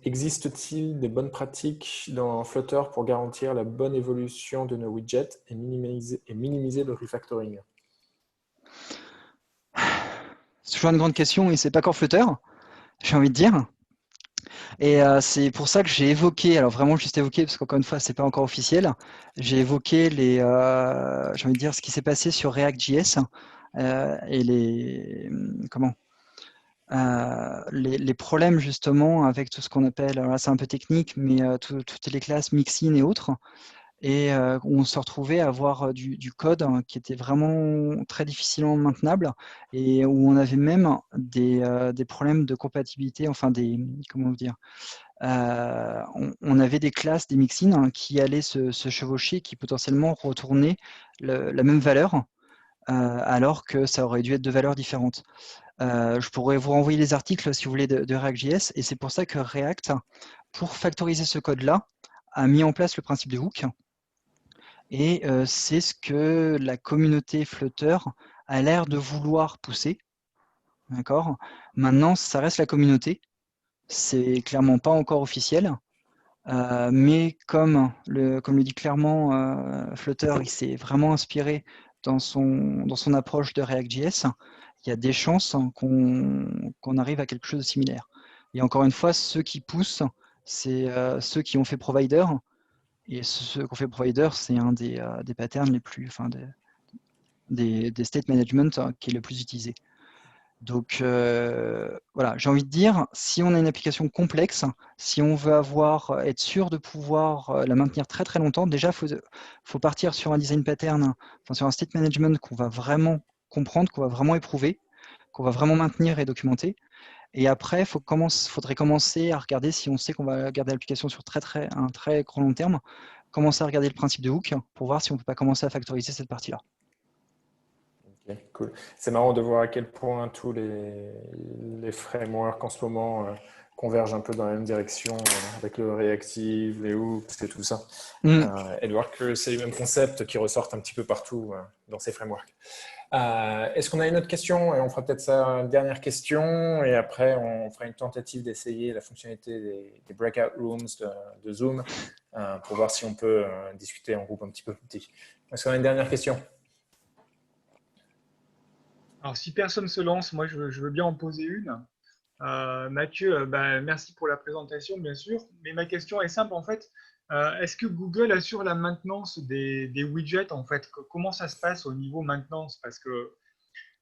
existe-t-il des bonnes pratiques dans Flutter pour garantir la bonne évolution de nos widgets et minimiser le refactoring? C'est toujours une grande question et c'est pas qu'en Flutter, j'ai envie de dire. Et c'est pour ça que j'ai évoqué, alors vraiment juste évoqué, parce qu'encore une fois, c'est pas encore officiel, j'ai évoqué j'ai envie de dire ce qui s'est passé sur React.js et les problèmes justement avec tout ce qu'on appelle, alors là c'est un peu technique, mais toutes les classes mixin et autres, et où on se retrouvait à avoir du code qui était vraiment très difficilement maintenable et où on avait même des problèmes de compatibilité, enfin comment dire, on avait des classes, des mixins qui allaient se chevaucher, qui potentiellement retournaient la même valeur, alors que ça aurait dû être deux valeurs différentes. Je pourrais vous renvoyer les articles si vous voulez de React.js, et c'est pour ça que React, pour factoriser ce code-là, a mis en place le principe de hook. Et c'est ce que la communauté Flutter a l'air de vouloir pousser. D'accord ? Maintenant, ça reste la communauté. C'est clairement pas encore officiel. Mais comme le dit clairement Flutter, il s'est vraiment inspiré dans son approche de React.js, il y a des chances qu'on arrive à quelque chose de similaire. Et encore une fois, ceux qui poussent, c'est ceux qui ont fait Provider. Et ce qu'on fait Provider, c'est un des patterns les plus, enfin des state management qui est le plus utilisé. Donc voilà, j'ai envie de dire, si on a une application complexe, si on veut être sûr de pouvoir la maintenir très très longtemps, déjà il faut partir sur un design pattern, enfin, sur un state management qu'on va vraiment comprendre, qu'on va vraiment éprouver, qu'on va vraiment maintenir et documenter. Et après, faudrait commencer à regarder, si on sait qu'on va garder l'application sur un très grand long terme, commencer à regarder le principe de hook pour voir si on ne peut pas commencer à factoriser cette partie-là. Ok, cool. C'est marrant de voir à quel point tous les frameworks en ce moment convergent un peu dans la même direction avec le reactive, les hooks et tout ça. Et de voir que c'est les mêmes concepts qui ressortent un petit peu partout dans ces frameworks. Est-ce qu'on a une autre question? Et on fera peut-être ça, une dernière question, et après on fera une tentative d'essayer la fonctionnalité des breakout rooms de Zoom pour voir si on peut discuter en groupe un petit peu plus petit. Est-ce qu'on a une dernière question? Alors, si personne se lance, moi, je veux bien en poser une. Mathieu, merci pour la présentation, bien sûr. Mais ma question est simple, en fait. Est-ce que Google assure la maintenance des widgets, en fait? Comment ça se passe au niveau maintenance? Parce que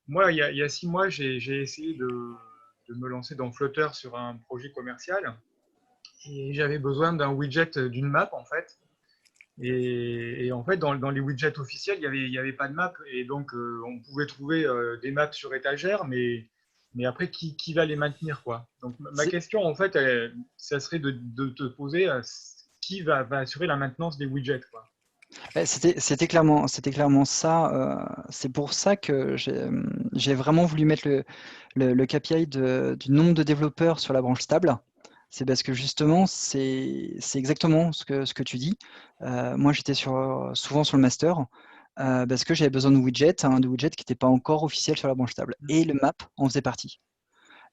moi, il y a 6 mois, j'ai essayé de me lancer dans Flutter sur un projet commercial. Et j'avais besoin d'un widget d'une map, en fait. Et en fait, dans les widgets officiels, il y avait pas de map. Et donc, on pouvait trouver des maps sur étagère, mais après, qui va les maintenir, quoi? Donc, ma question, en fait, ça serait de te poser qui va assurer la maintenance des widgets, quoi. C'était clairement ça. C'est pour ça que j'ai vraiment voulu mettre le KPI du nombre de développeurs sur la branche stable. C'est parce que justement, c'est exactement ce que tu dis. Moi, j'étais souvent sur le master parce que j'avais besoin de widgets qui n'étaient pas encore officiels sur la branche stable. Et le map en faisait partie.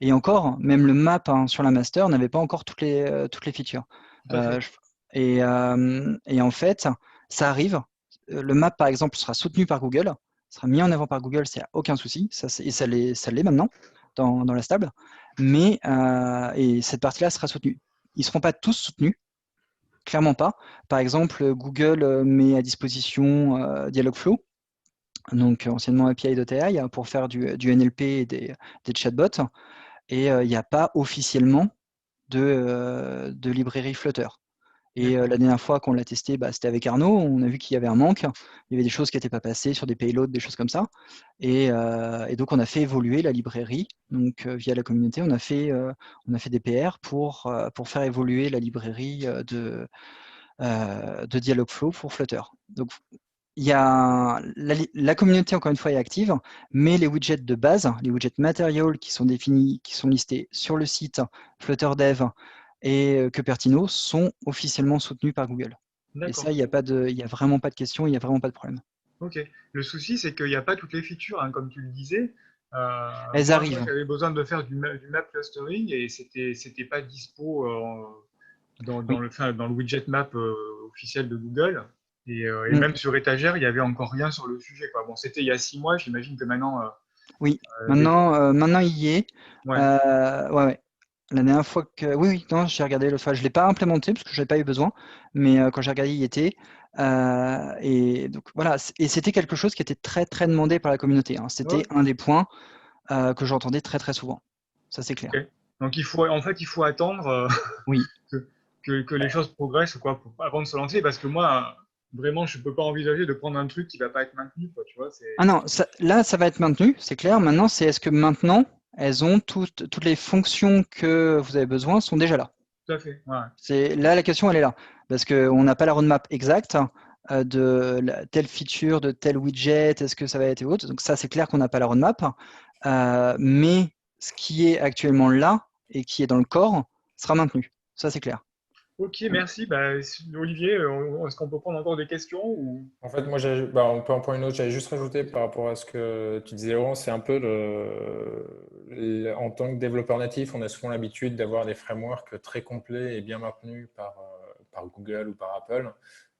Et encore, même le map sur la master n'avait pas encore toutes les features. Tout à fait. Et en fait, ça arrive. Le map, par exemple, sera soutenu par Google, sera mis en avant par Google, c'est aucun souci. Et ça l'est maintenant dans la stable. Mais et cette partie-là sera soutenue. Ils ne seront pas tous soutenus, clairement pas. Par exemple, Google met à disposition Dialogflow, donc anciennement API.ai, pour faire du NLP et des chatbots. Et il n'y a pas officiellement de librairie Flutter. Et la dernière fois qu'on l'a testé, c'était avec Arnaud, on a vu qu'il y avait un manque, il y avait des choses qui n'étaient pas passées sur des payloads, des choses comme ça. Et donc on a fait évoluer la librairie, donc via la communauté, on a fait des PR pour faire évoluer la librairie de Dialogflow pour Flutter. Donc il y a la communauté, encore une fois, est active, mais les widgets de base, les widgets material qui sont définis, qui sont listés sur le site Flutter Dev et Cupertino sont officiellement soutenus par Google. Et ça, il n'y a vraiment pas de question, il n'y a vraiment pas de problème. Ok. Le souci, c'est qu'il n'y a pas toutes les features, hein, comme tu le disais. Elles Moi, arrivent. j'avais besoin de faire du map clustering et c'était pas dispo dans Oui. le widget map officiel de Google. Et Mm. même sur étagère, il n'y avait encore rien sur le sujet, quoi. Bon, c'était il y a 6 mois, j'imagine que maintenant. Oui, maintenant il y est. Ouais. Ouais. La dernière fois que. Oui, non, j'ai regardé l'autre fois. Je ne l'ai pas implémenté parce que je n'avais pas eu besoin, mais quand j'ai regardé, il y était. Et donc voilà, et c'était quelque chose qui était très très demandé par la communauté. C'était Ouais. un des points que j'entendais très très souvent. Ça, c'est clair. Ok. Donc il faut attendre Oui. que les choses progressent, quoi, avant de se lancer, parce que moi, vraiment, je peux pas envisager de prendre un truc qui va pas être maintenu, quoi, tu vois. Ah non, là, ça va être maintenu, c'est clair. Maintenant, c'est est-ce que maintenant, elles ont toutes les fonctions que vous avez besoin sont déjà là. Tout à fait. Ouais. Là, la question, elle est là. Parce qu'on n'a pas la roadmap exacte de telle feature, de tel widget, est-ce que ça va être et autres. Donc ça, c'est clair qu'on n'a pas la roadmap. Mais ce qui est actuellement là et qui est dans le corps sera maintenu. Ça, c'est clair. Ok, merci. Olivier, est-ce qu'on peut prendre encore des questions ou... En fait, moi, on peut en prendre une autre. J'avais juste rajouté par rapport à ce que tu disais, Laurent, c'est un peu en tant que développeur natif, on a souvent l'habitude d'avoir des frameworks très complets et bien maintenus par Google ou par Apple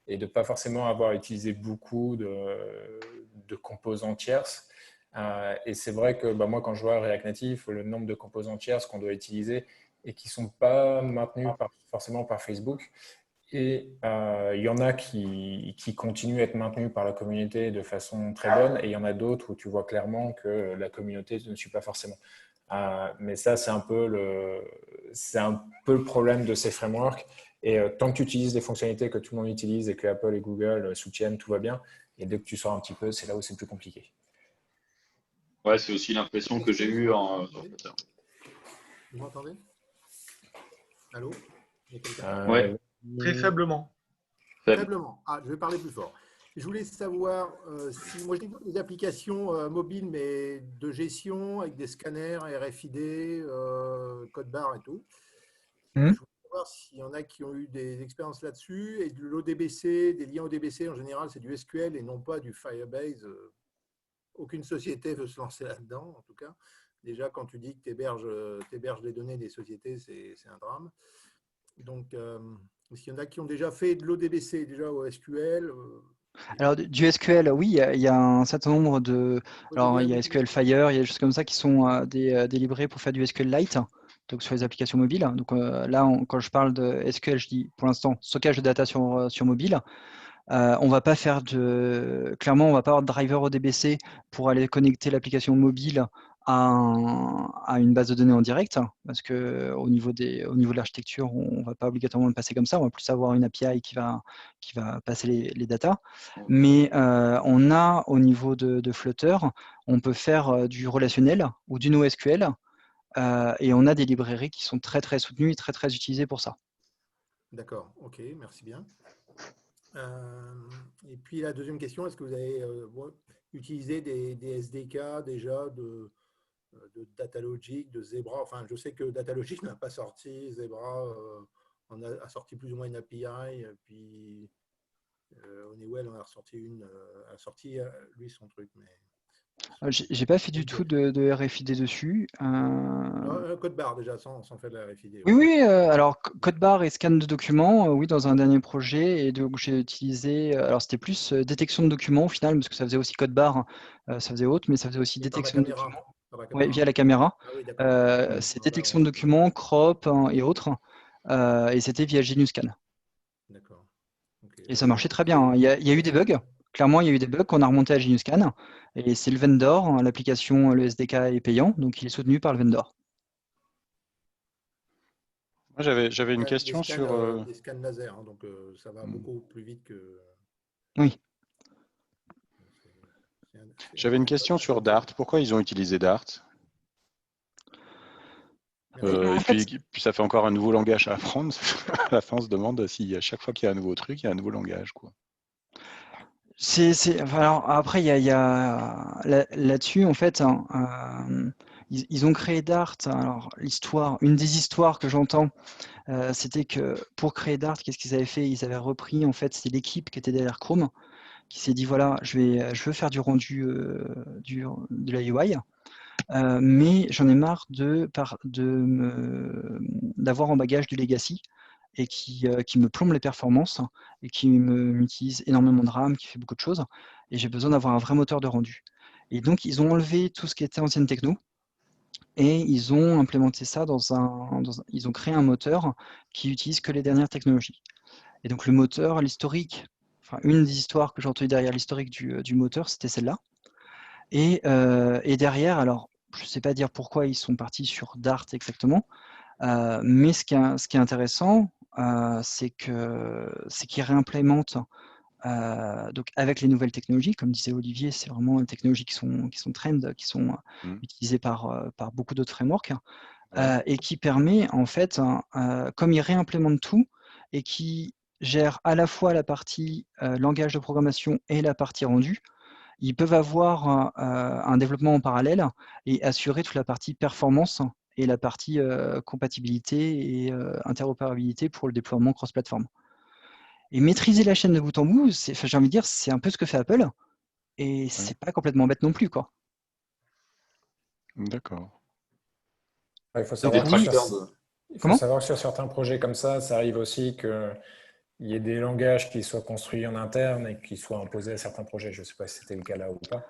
et de ne pas forcément avoir utilisé beaucoup de composants tierces. Et c'est vrai que moi, quand je vois React Native, le nombre de composants tierces qu'on doit utiliser et qui ne sont pas maintenus forcément par Facebook, et il y en a qui continuent à être maintenus par la communauté de façon très bonne, et il y en a d'autres où tu vois clairement que la communauté ne suit pas forcément. Mais ça, c'est un peu le problème de ces frameworks. Et tant que tu utilises des fonctionnalités que tout le monde utilise et que Apple et Google soutiennent, tout va bien. Et dès que tu sors un petit peu, c'est là où c'est plus compliqué. Ouais, c'est aussi l'impression que j'ai eue en Flutter. Vous m'entendez? Allô? Ouais. Très faiblement. Faiblement. Ah, je vais parler plus fort. Je voulais savoir si moi je développe des applications mobiles, mais de gestion avec des scanners, RFID, code barre et tout. Je voulais savoir s'il y en a qui ont eu des expériences là-dessus et de l'ODBC, des liens ODBC en général, c'est du SQL et non pas du Firebase. Aucune société veut se lancer là-dedans, en tout cas. Déjà, quand tu dis que tu héberges les données des sociétés, c'est un drame. Donc, est-ce qu'il y en a qui ont déjà fait de l'ODBC déjà au SQL? Alors, du SQL, oui, il y a un certain nombre de. Alors, il y a SQL Fire, il y a des choses comme ça qui sont des librairies pour faire du SQLite, donc sur les applications mobiles. Donc là, quand je parle de SQL, je dis pour l'instant stockage de data sur mobile. On va pas faire clairement, on va pas avoir de driver ODBC pour aller connecter l'application mobile à une base de données en direct, parce que au niveau de l'architecture, on va pas obligatoirement le passer comme ça. On va plus avoir une API qui va passer les datas. Mais on a au niveau de Flutter, on peut faire du relationnel ou du NoSQL, et on a des librairies qui sont très très soutenues et très très utilisées pour ça. D'accord, ok, merci bien. Et puis la deuxième question, est-ce que vous avez utilisé des SDK déjà de Datalogic, de Zebra. Enfin, je sais que Datalogic n'a pas sorti, Zebra a sorti plus ou moins une API, puis Honeywell en a sorti lui son truc. Mais J'ai pas fait du tout de RFID dessus. code barre déjà, sans faire de la RFID. Oui, oui, alors code barre et scan de documents, oui, dans un dernier projet. Et donc j'ai utilisé, alors c'était plus détection de documents au final, parce que ça faisait aussi code barre, ça faisait autre, mais ça faisait aussi Et par la détection de caméra. documents. Par la Ouais, caméra. via la caméra. Ah oui, d'accord. C'est détection de documents, crop et autres. Et c'était via GenuScan. D'accord. Ok. Et ça marchait très bien, hein. Il y a eu des bugs. Clairement, il y a eu des bugs qu'on a remonté à GenuScan. Et c'est le vendor, hein, l'application, le SDK est payant, donc il est soutenu par le vendor. Moi, j'avais une question sur. Des scans laser, hein, donc ça va beaucoup plus vite que. Oui. J'avais une question sur Dart. Pourquoi ils ont utilisé Dart? Et puis ça fait encore un nouveau langage à apprendre. À la fin, on se demande si à chaque fois qu'il y a un nouveau truc, il y a un nouveau langage, quoi. Alors, après, il y a là-dessus, en fait, hein, ils ont créé Dart. Alors, une des histoires que j'entends, c'était que pour créer Dart, qu'est-ce qu'ils avaient fait? Ils avaient repris, en fait, c'est l'équipe qui était derrière Chrome, qui s'est dit, voilà, je veux faire du rendu de la UI, mais j'en ai marre d'avoir en bagage du legacy et qui me plombe les performances et qui m'utilise énormément de RAM, qui fait beaucoup de choses, et j'ai besoin d'avoir un vrai moteur de rendu. Et donc, ils ont enlevé tout ce qui était ancienne techno, et ils ont implémenté ça ils ont créé un moteur qui utilise que les dernières technologies. Et donc, le moteur, l'historique, enfin, une des histoires que j'ai entendues derrière l'historique du moteur, c'était celle-là. Et derrière, alors, je ne sais pas dire pourquoi ils sont partis sur Dart exactement, mais ce qui est intéressant, c'est qu'ils réimplémentent donc avec les nouvelles technologies, comme disait Olivier, c'est vraiment des technologies qui sont trend, qui sont utilisées par beaucoup d'autres frameworks, et qui permet en fait, comme ils réimplémentent tout et qui gèrent à la fois la partie langage de programmation et la partie rendu, ils peuvent avoir un développement en parallèle et assurer toute la partie performance et la partie compatibilité et interopérabilité pour le déploiement cross-platform. Et maîtriser la chaîne de bout en bout, j'ai envie de dire, c'est un peu ce que fait Apple, et c'est pas complètement bête non plus, quoi. D'accord. Il faut savoir que sur certains projets comme ça arrive aussi qu'il y ait des langages qui soient construits en interne et qui soient imposés à certains projets. Je ne sais pas si c'était le cas là ou pas,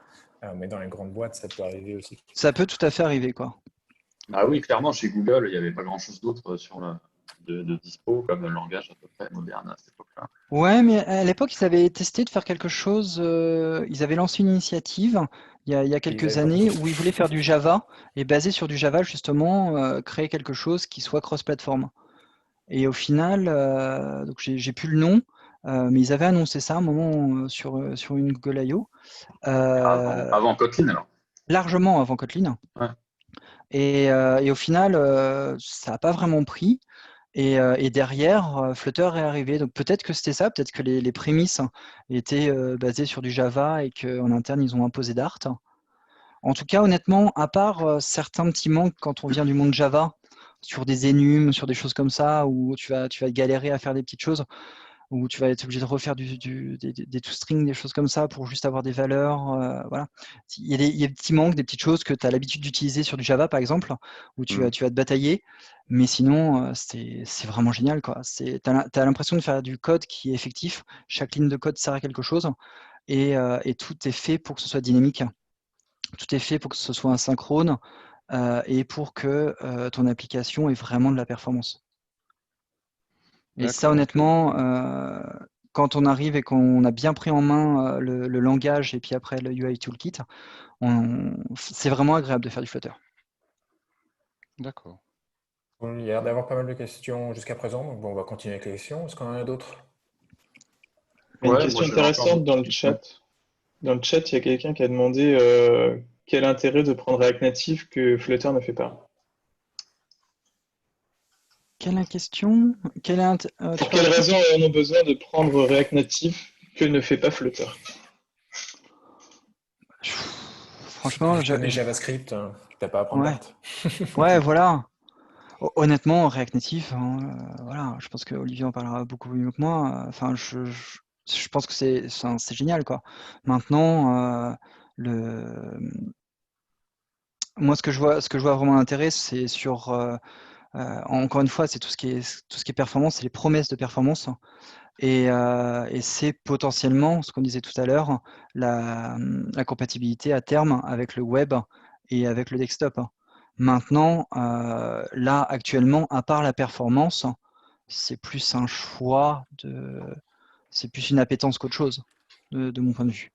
mais dans les grandes boîtes, ça peut arriver aussi. Ça peut tout à fait arriver, quoi. Ah oui, clairement, chez Google, il n'y avait pas grand-chose d'autre de dispo comme un langage à peu près moderne à cette époque-là. Ouais, mais à l'époque, ils avaient testé de faire quelque chose, ils avaient lancé une initiative il y a quelques années où ils voulaient faire du Java, et basé sur du Java, justement, créer quelque chose qui soit cross-platform. Et au final, donc j'ai plus le nom, mais ils avaient annoncé ça à un moment sur une Google I.O. Avant Kotlin, alors. Largement avant Kotlin. Ouais. Et au final, ça n'a pas vraiment pris. Et derrière, Flutter est arrivé. Donc peut-être que c'était ça, peut-être que les prémices étaient basées sur du Java et qu'en interne, ils ont imposé Dart. En tout cas, honnêtement, à part certains petits manques quand on vient du monde Java, sur des enums, sur des choses comme ça, où tu vas galérer à faire des petites choses, où tu vas être obligé de refaire des toString, des choses comme ça, pour juste avoir des valeurs. Voilà. Il y a des petits manques, des petites choses que tu as l'habitude d'utiliser sur du Java, par exemple, où tu vas te batailler. Mais sinon, c'est vraiment génial, quoi. Tu as l'impression de faire du code qui est effectif. Chaque ligne de code sert à quelque chose. Et tout est fait pour que ce soit dynamique. Tout est fait pour que ce soit asynchrone et pour que ton application ait vraiment de la performance. Et ça, honnêtement, quand on arrive et qu'on a bien pris en main le langage et puis après le UI Toolkit, c'est vraiment agréable de faire du Flutter. D'accord. Il y a l'air d'avoir pas mal de questions jusqu'à présent, donc bon, on va continuer avec les questions. Est-ce qu'on en a d'autres? Une question intéressante dans le chat. Dans le chat, il y a quelqu'un qui a demandé quel intérêt de prendre React Native que Flutter ne fait pas. Quelle question? Pour quelle raison avons-nous besoin de prendre React Native que ne fait pas Flutter? Franchement, je connais JavaScript. T'as pas à prendre Ouais, date. ouais, voilà. Honnêtement, React Native, hein, voilà, je pense que Olivier en parlera beaucoup mieux que moi. Enfin, je pense que c'est génial, quoi. Maintenant, moi, ce que je vois vraiment l'intérêt, c'est sur, encore une fois, c'est tout ce qui est performance, c'est les promesses de performance. Et c'est potentiellement, ce qu'on disait tout à l'heure, la compatibilité à terme avec le web et avec le desktop. Maintenant, là, actuellement, à part la performance, c'est plus un choix c'est plus une appétence qu'autre chose, de mon point de vue.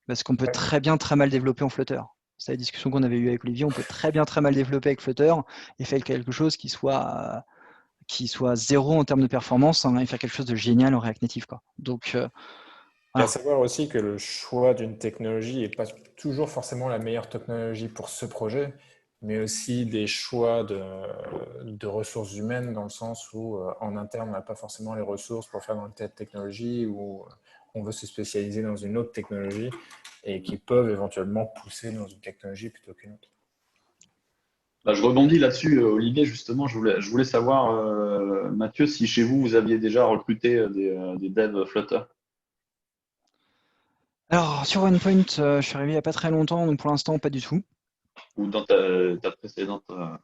Parce qu'on peut très bien, très mal développer en Flutter. C'est la discussion qu'on avait eue avec Olivier, on peut très bien, très mal développer avec Flutter et faire quelque chose qui soit zéro en termes de performance, et faire quelque chose de génial en React Native, quoi. Donc, Il y a voilà. à savoir aussi que le choix d'une technologie n'est pas toujours forcément la meilleure technologie pour ce projet, mais aussi des choix de ressources humaines dans le sens où en interne, on n'a pas forcément les ressources pour faire dans telle technologie ou on veut se spécialiser dans une autre technologie et qui peuvent éventuellement pousser dans une technologie plutôt qu'une autre. Bah, je rebondis là-dessus, Olivier, justement, je voulais savoir, Mathieu, si chez vous, vous aviez déjà recruté des devs Flutter. Alors, sur OnePoint, je suis arrivé il n'y a pas très longtemps, donc pour l'instant, pas du tout. Ou dans ta précédente boîte,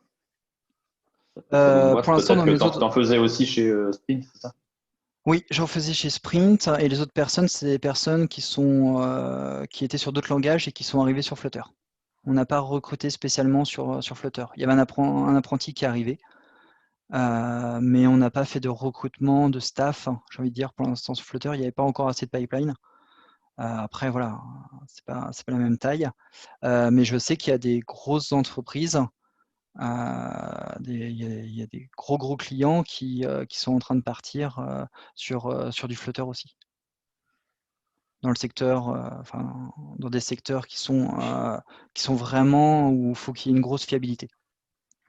Pour l'instant, peut-être dans que mes tu autres... en faisais aussi chez Sprint, c'est ça? Oui, j'en faisais chez Sprint, et les autres personnes, c'est des personnes qui étaient sur d'autres langages et qui sont arrivées sur Flutter. On n'a pas recruté spécialement sur Flutter. Il y avait un apprenti qui est arrivé, mais on n'a pas fait de recrutement de staff, j'ai envie de dire, pour l'instant sur Flutter, il n'y avait pas encore assez de pipeline. Après, voilà, c'est pas la même taille. Mais je sais qu'il y a des grosses entreprises, il y a des gros clients qui sont en train de partir sur du Flutter aussi. Dans le secteur, enfin, dans des secteurs qui sont vraiment où il faut qu'il y ait une grosse fiabilité.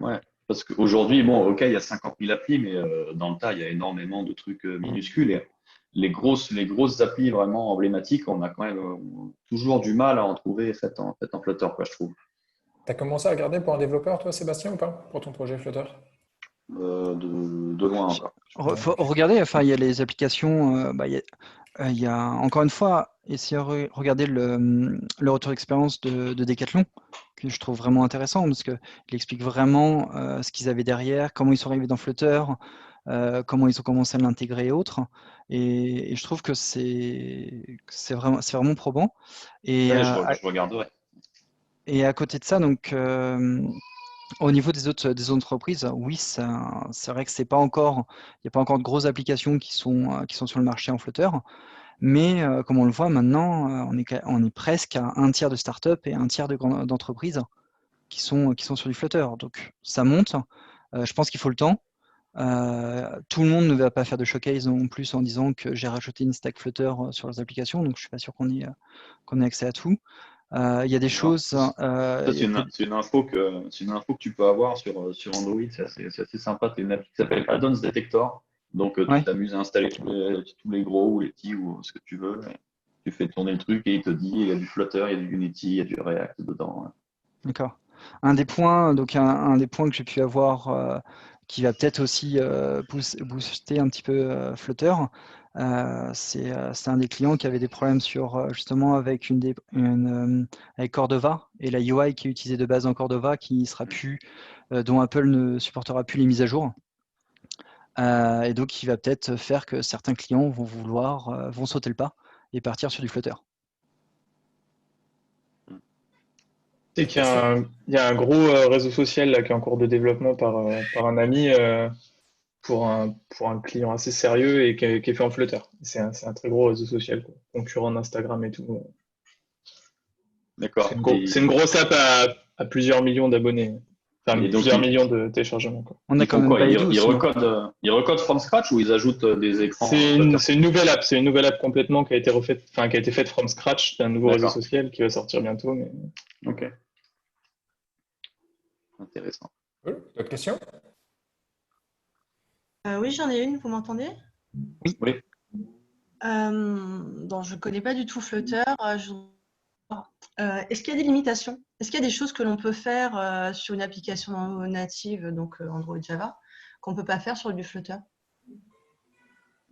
Ouais, parce qu'aujourd'hui, bon, ok, il y a 50 000 applis, mais dans le tas, il y a énormément de trucs minuscules. Et les grosses applis vraiment emblématiques, on a quand même toujours du mal à en trouver faites en Flutter, quoi, je trouve. Tu as commencé à regarder pour un développeur, toi, Sébastien, ou pas, pour ton projet Flutter? De loin encore. Regardez, enfin, il y a les applications, il y a encore une fois, essayez de regarder le retour d'expérience de Decathlon, que je trouve vraiment intéressant, parce qu'il explique vraiment ce qu'ils avaient derrière, comment ils sont arrivés dans Flutter, comment ils ont commencé à l'intégrer et autres. Et je trouve que c'est vraiment probant. Et, Ouais, je regarderai. et à côté de ça, donc, au niveau des autres entreprises, oui, c'est vrai que c'est pas encore, il n'y a pas encore de grosses applications qui sont sur le marché en Flutter, mais comme on le voit maintenant, on est presque à un tiers de startups et un tiers d'entreprises qui sont sur du Flutter. Donc ça monte. Je pense qu'il faut le temps. Tout le monde ne va pas faire de showcase non plus en disant que j'ai rajouté une stack Flutter sur leurs applications, donc je suis pas sûr qu'on ait accès à tout. Il y a des choses. C'est une info que tu peux avoir sur Android, c'est assez sympa. Tu as une appli qui s'appelle Add-ons Detector. Donc tu Ouais, t'amuses à installer tous les gros ou les petits ou ce que tu veux. Tu fais tourner le truc et il te dit il y a du Flutter, il y a du Unity, il y a du React dedans. d'accord. Un des points que j'ai pu avoir qui va peut-être aussi booster un petit peu Flutter, c'est un des clients qui avait des problèmes justement avec avec Cordova et la UI qui est utilisée de base dans Cordova qui sera plus, dont Apple ne supportera plus les mises à jour. Et donc qui va peut-être faire que certains clients vont sauter le pas et partir sur du Flutter. C'est qu'il y a un gros réseau social là, qui est en cours de développement par un ami pour un client assez sérieux et qui est fait en Flutter. C'est un très gros réseau social, quoi, concurrent d'Instagram et tout. D'accord. C'est une grosse app à plusieurs millions d'abonnés. Enfin, Et donc, plusieurs millions de téléchargements, quoi. On a ils quand font même quoi? Baidu aussi. Ils recodent from scratch ou ils ajoutent des écrans Flutter? C'est une nouvelle app. C'est une nouvelle app complètement qui a été refaite, enfin, qui a été faite from scratch d'un nouveau réseau D'accord. social qui va sortir bientôt. Mais... Ok. Intéressant. Cool. D'autres questions? Oui, j'en ai une, vous m'entendez? Oui. Donc, je ne connais pas du tout Flutter. Je Est-ce qu'il y a des limitations? Est-ce qu'il y a des choses que l'on peut faire sur une application native, donc Android Java, qu'on ne peut pas faire sur du Flutter?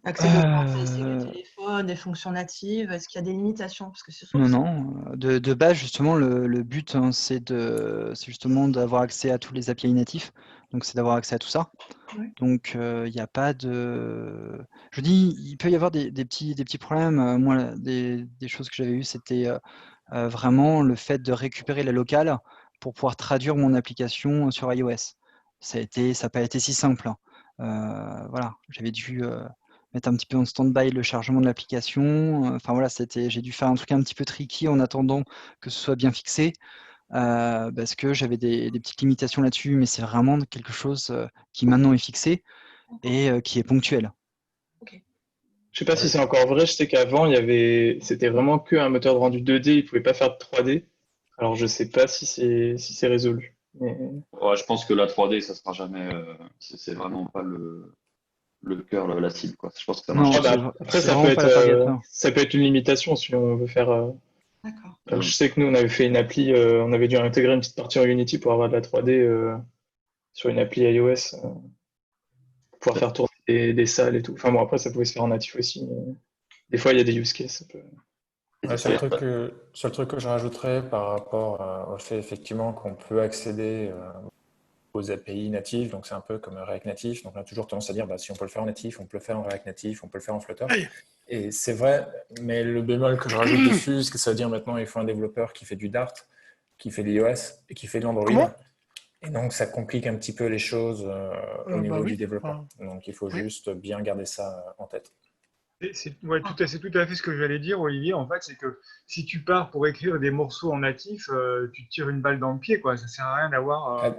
Accéder aux caractéristiques du téléphone, des fonctions natives, est-ce qu'il y a des limitations? Parce que Non. De base, justement, le but, hein, c'est justement d'avoir accès à tous les API natifs. Donc, c'est d'avoir accès à tout ça. Ouais. Donc, il n'y a pas de... Je dis, il peut y avoir des petits problèmes. Moi, des choses que j'avais eues, c'était vraiment le fait de récupérer la locale pour pouvoir traduire mon application sur iOS. Ça n'a pas été si simple. Voilà, j'avais dû mettre un petit peu en stand-by le chargement de l'application. Enfin voilà, j'ai dû faire un truc un petit peu tricky en attendant que ce soit bien fixé, parce que j'avais des petites limitations là-dessus, mais c'est vraiment quelque chose qui maintenant est fixé et qui est ponctuel. Je sais pas si c'est encore vrai, je sais qu'avant, c'était vraiment qu'un moteur de rendu 2D, il pouvait pas faire de 3D. Alors je sais pas si c'est résolu. Mais... Ouais, je pense que la 3D, ça sera jamais. C'est vraiment pas le cœur, la cible, quoi. Je pense que ça marche. Après, c'est vraiment pas la target, non. ça peut être une limitation si on veut faire. D'accord. Je sais que nous, on avait fait une appli, on avait dû intégrer une petite partie en Unity pour avoir de la 3D sur une appli iOS, pour pouvoir faire tourner des salles et tout. Enfin bon, après, ça pouvait se faire en natif aussi, mais des fois, il y a des use cases. Ça peut... Le seul truc que je rajouterais par rapport au fait effectivement qu'on peut accéder aux API natives, donc c'est un peu comme React Native, donc on a toujours tendance à dire si on peut le faire en natif, on peut le faire en React Native, on peut le faire en Flutter. Et c'est vrai, mais le bémol que je rajoute dessus, c'est que ça veut dire maintenant il faut un développeur qui fait du Dart, qui fait de l'iOS et qui fait de l'Android. Et donc ça complique un petit peu les choses au niveau du développement. Donc il faut juste bien garder ça en tête. C'est tout à fait ce que j'allais dire, Olivier. En fait, c'est que si tu pars pour écrire des morceaux en natif, tu te tires une balle dans le pied, quoi. Ça sert à rien d'avoir.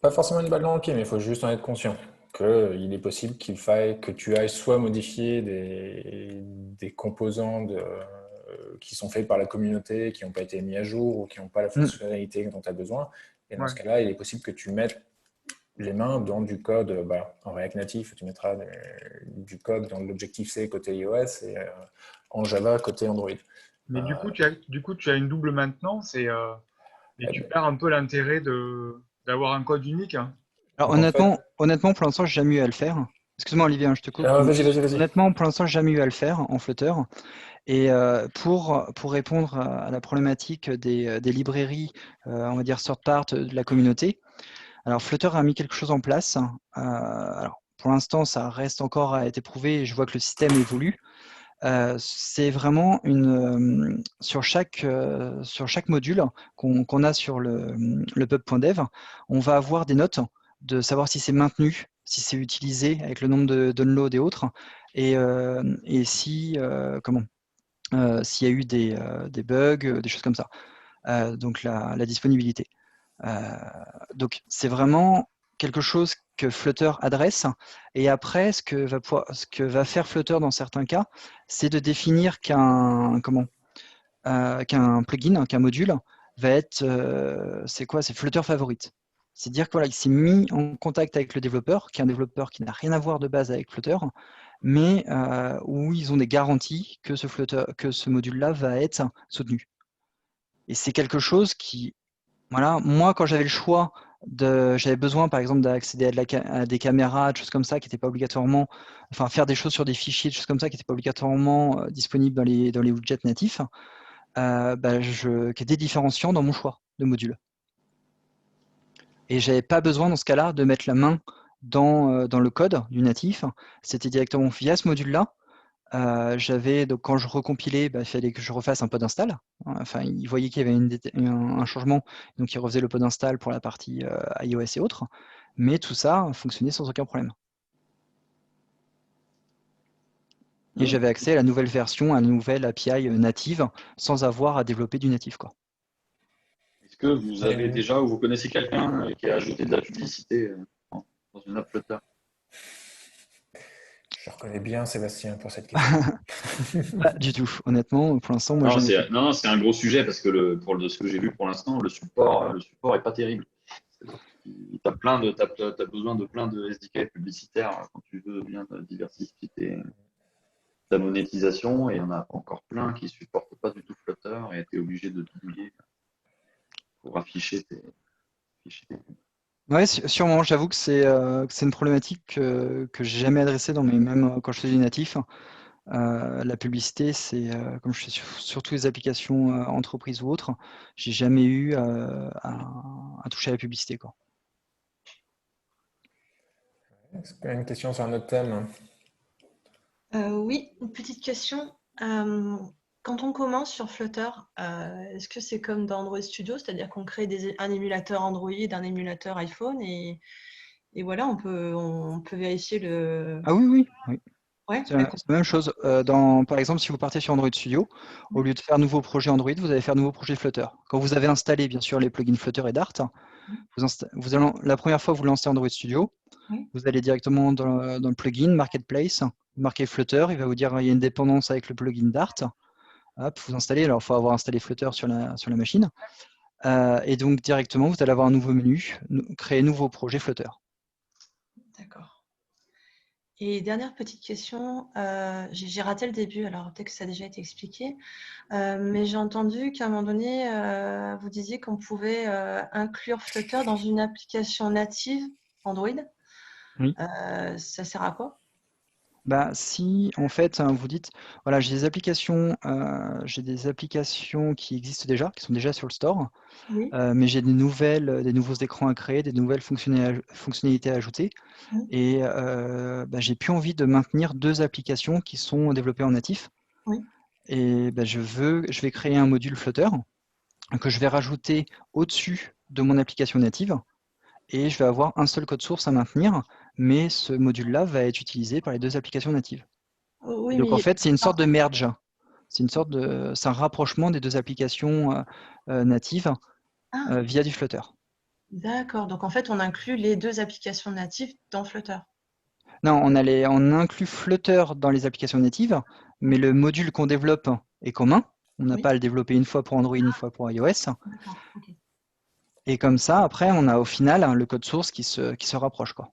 Pas forcément une balle dans le pied, mais il faut juste en être conscient qu'il est possible qu'il faille que tu ailles soit modifier des composants qui sont faits par la communauté, qui n'ont pas été mis à jour ou qui n'ont pas la fonctionnalité dont tu as besoin. Et dans ce cas-là, il est possible que tu mettes les mains dans du code en React Native, tu mettras du code dans l'Objective-C côté iOS et en Java côté Android. Mais du coup, tu as une double maintenance et tu perds un peu l'intérêt d'avoir un code unique. Hein. Alors honnêtement, pour l'instant, j'ai jamais eu à le faire. Excuse-moi Olivier, je te coupe. Vas-y. Honnêtement, pour l'instant, j'ai jamais eu à le faire en Flutter. Et pour répondre à la problématique des librairies, on va dire third part de la communauté, alors Flutter a mis quelque chose en place. Alors pour l'instant, ça reste encore à être éprouvé et je vois que le système évolue. C'est vraiment sur chaque module qu'on a sur le pub.dev, on va avoir des notes de savoir si c'est maintenu, si c'est utilisé avec le nombre de downloads et autres, et si s'il y a eu des bugs, des choses comme ça. Donc la disponibilité. Donc c'est vraiment quelque chose que Flutter adresse. Et après, ce que va faire Flutter dans certains cas, c'est de définir qu'un plugin, qu'un module va être, c'est Flutter Favorite. C'est-à-dire qu'il s'est mis en contact avec le développeur, qui est un développeur qui n'a rien à voir de base avec Flutter, mais où ils ont des garanties que ce module-là va être soutenu. Et c'est quelque chose qui, voilà, moi quand j'avais le choix, j'avais besoin par exemple d'accéder à des caméras, des choses comme ça, qui n'étaient pas obligatoirement, enfin faire des choses sur des fichiers, des choses comme ça, qui n'étaient pas obligatoirement disponibles dans les widgets natifs, qui étaient différenciants dans mon choix de module. Et j'avais pas besoin dans ce cas-là de mettre la main dans le code du natif, c'était directement via ce module-là. Donc quand je recompilais, il fallait que je refasse un pod install. Enfin, il voyait qu'il y avait un changement, donc il refaisait le pod install pour la partie iOS et autres. Mais tout ça fonctionnait sans aucun problème. Et j'avais accès à la nouvelle version, à la nouvelle API native, sans avoir à développer du natif, quoi. Est-ce que vous avez déjà ou vous connaissez quelqu'un qui a ajouté de la publicité dans une app Flutter? Je reconnais bien Sébastien pour cette question. Pas du tout, honnêtement, pour l'instant, moi non, c'est un gros sujet parce que de ce que j'ai vu pour l'instant, le support est pas terrible. Tu as besoin de plein de SDK publicitaires quand tu veux bien diversifier ta monétisation, et il y en a encore plein qui ne supportent pas du tout Flutter et tu es obligé de bidouiller pour afficher tes pubs. Ouais, sûrement. J'avoue que c'est une problématique que j'ai jamais adressée même quand je faisais du natif. La publicité, c'est comme je fais surtout les applications entreprises ou autres, j'ai jamais eu à toucher à la publicité, quoi. Est-ce qu'il y a une question sur un autre thème? Oui, une petite question. Quand on commence sur Flutter, est-ce que c'est comme dans Android Studio, c'est-à-dire qu'on crée un émulateur Android, un émulateur iPhone et voilà, on peut vérifier le. Ah oui. Ouais, C'est la même chose. Par exemple, si vous partez sur Android Studio, au lieu de faire nouveau projet Android, vous allez faire nouveau projet Flutter. Quand vous avez installé, bien sûr, les plugins Flutter et Dart, la première fois que vous lancez Android Studio, vous allez directement dans le plugin Marketplace, vous marquez Flutter, il va vous dire il y a une dépendance avec le plugin Dart. Hop, vous installez, alors il faut avoir installé Flutter sur la machine. Et donc directement, vous allez avoir un nouveau menu, créer nouveau projet Flutter. D'accord. Et dernière petite question, j'ai raté le début, alors peut-être que ça a déjà été expliqué, mais j'ai entendu qu'à un moment donné, vous disiez qu'on pouvait inclure Flutter dans une application native Android. Oui. Ça sert à quoi? Si en fait vous dites voilà, j'ai des applications qui existent déjà, qui sont déjà sur le store, Oui. mais j'ai des nouveaux écrans à créer, des nouvelles fonctionnalités à ajouter, et j'ai plus envie de maintenir 2 applications qui sont développées en natif. Oui. Et je vais créer un module Flutter que je vais rajouter au-dessus de mon application native, et je vais avoir un seul code source à maintenir, mais ce module-là va être utilisé par les 2 applications natives. Oui, Donc en mais fait, c'est une sorte de merge. C'est un rapprochement des 2 applications natives via du Flutter. D'accord, donc en fait, on inclut les 2 applications natives dans Flutter. Non, on inclut Flutter dans les applications natives, mais le module qu'on développe est commun. On n'a pas à le développer une fois pour Android, une fois pour iOS. D'accord, ok. Et comme ça, après, on a au final le code source qui se rapproche, quoi.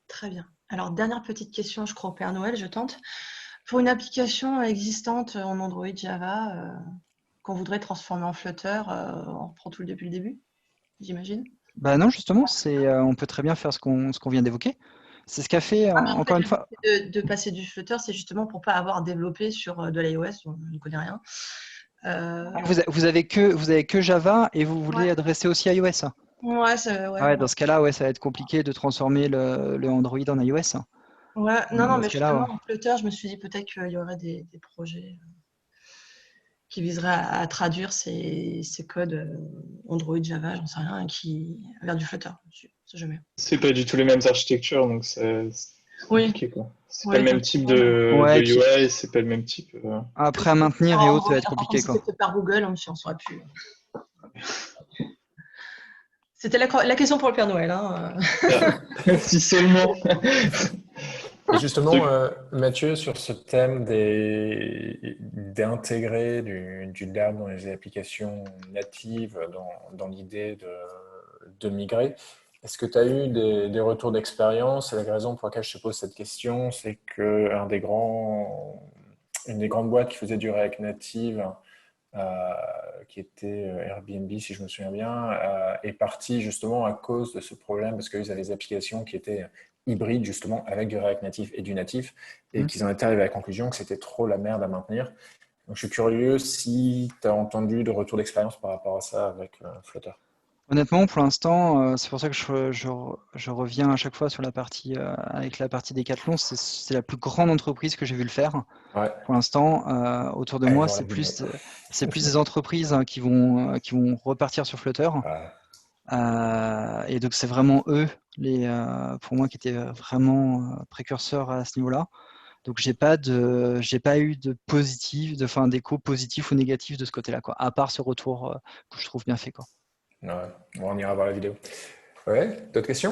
Très bien. Alors, dernière petite question, je crois au Père Noël, je tente. Pour une application existante en Android Java, qu'on voudrait transformer en Flutter, on reprend tout depuis le début, j'imagine? Non, justement, on peut très bien faire ce qu'on vient d'évoquer. C'est ce qu'a fait, encore une fois. De passer du Flutter, c'est justement pour ne pas avoir développé sur de l'iOS, dont je ne connais rien. Vous avez que Java et vous voulez adresser aussi iOS. Ouais, dans ce cas-là, ça va être compliqué de transformer le Android en iOS. Ouais, non, mais justement, en Flutter, je me suis dit peut-être qu'il y aurait des projets qui viseraient à traduire ces codes Android, Java, j'en sais rien, vers du Flutter. Jamais. C'est pas du tout les mêmes architectures, donc c'est compliqué, quoi. C'est pas le même type de UI, c'est pas le même type. Après, à maintenir et autres, ça va être compliqué, quoi. C'était par Google, on ne saurait plus. C'était la question pour le Père Noël. Hein. Si seulement. Et justement, Mathieu, sur ce thème d'intégrer du Dart dans les applications natives, dans l'idée de migrer, est-ce que tu as eu des retours d'expérience? Et la raison pour laquelle je te pose cette question, c'est qu'une des grandes boîtes qui faisait du React Native, qui était Airbnb, si je me souviens bien, est parti justement à cause de ce problème, parce qu'ils avaient des applications qui étaient hybrides justement avec du React Native et du natif, et qu'ils en étaient arrivés à la conclusion que c'était trop la merde à maintenir. Donc je suis curieux si tu as entendu de retour d'expérience par rapport à ça avec Flutter. Honnêtement, pour l'instant, c'est pour ça que je reviens à chaque fois sur la partie avec la partie Decathlon. C'est la plus grande entreprise que j'ai vu le faire. Ouais. Pour l'instant, autour de moi, c'est plus des entreprises qui vont repartir sur Flutter. Et donc c'est vraiment eux, pour moi, qui étaient vraiment précurseurs à ce niveau-là. Donc j'ai pas eu de positif, d'écho positif ou négatif de ce côté-là, quoi. À part ce retour que je trouve bien fait, quoi. Ouais. Bon, on ira voir la vidéo. Ouais, d'autres questions?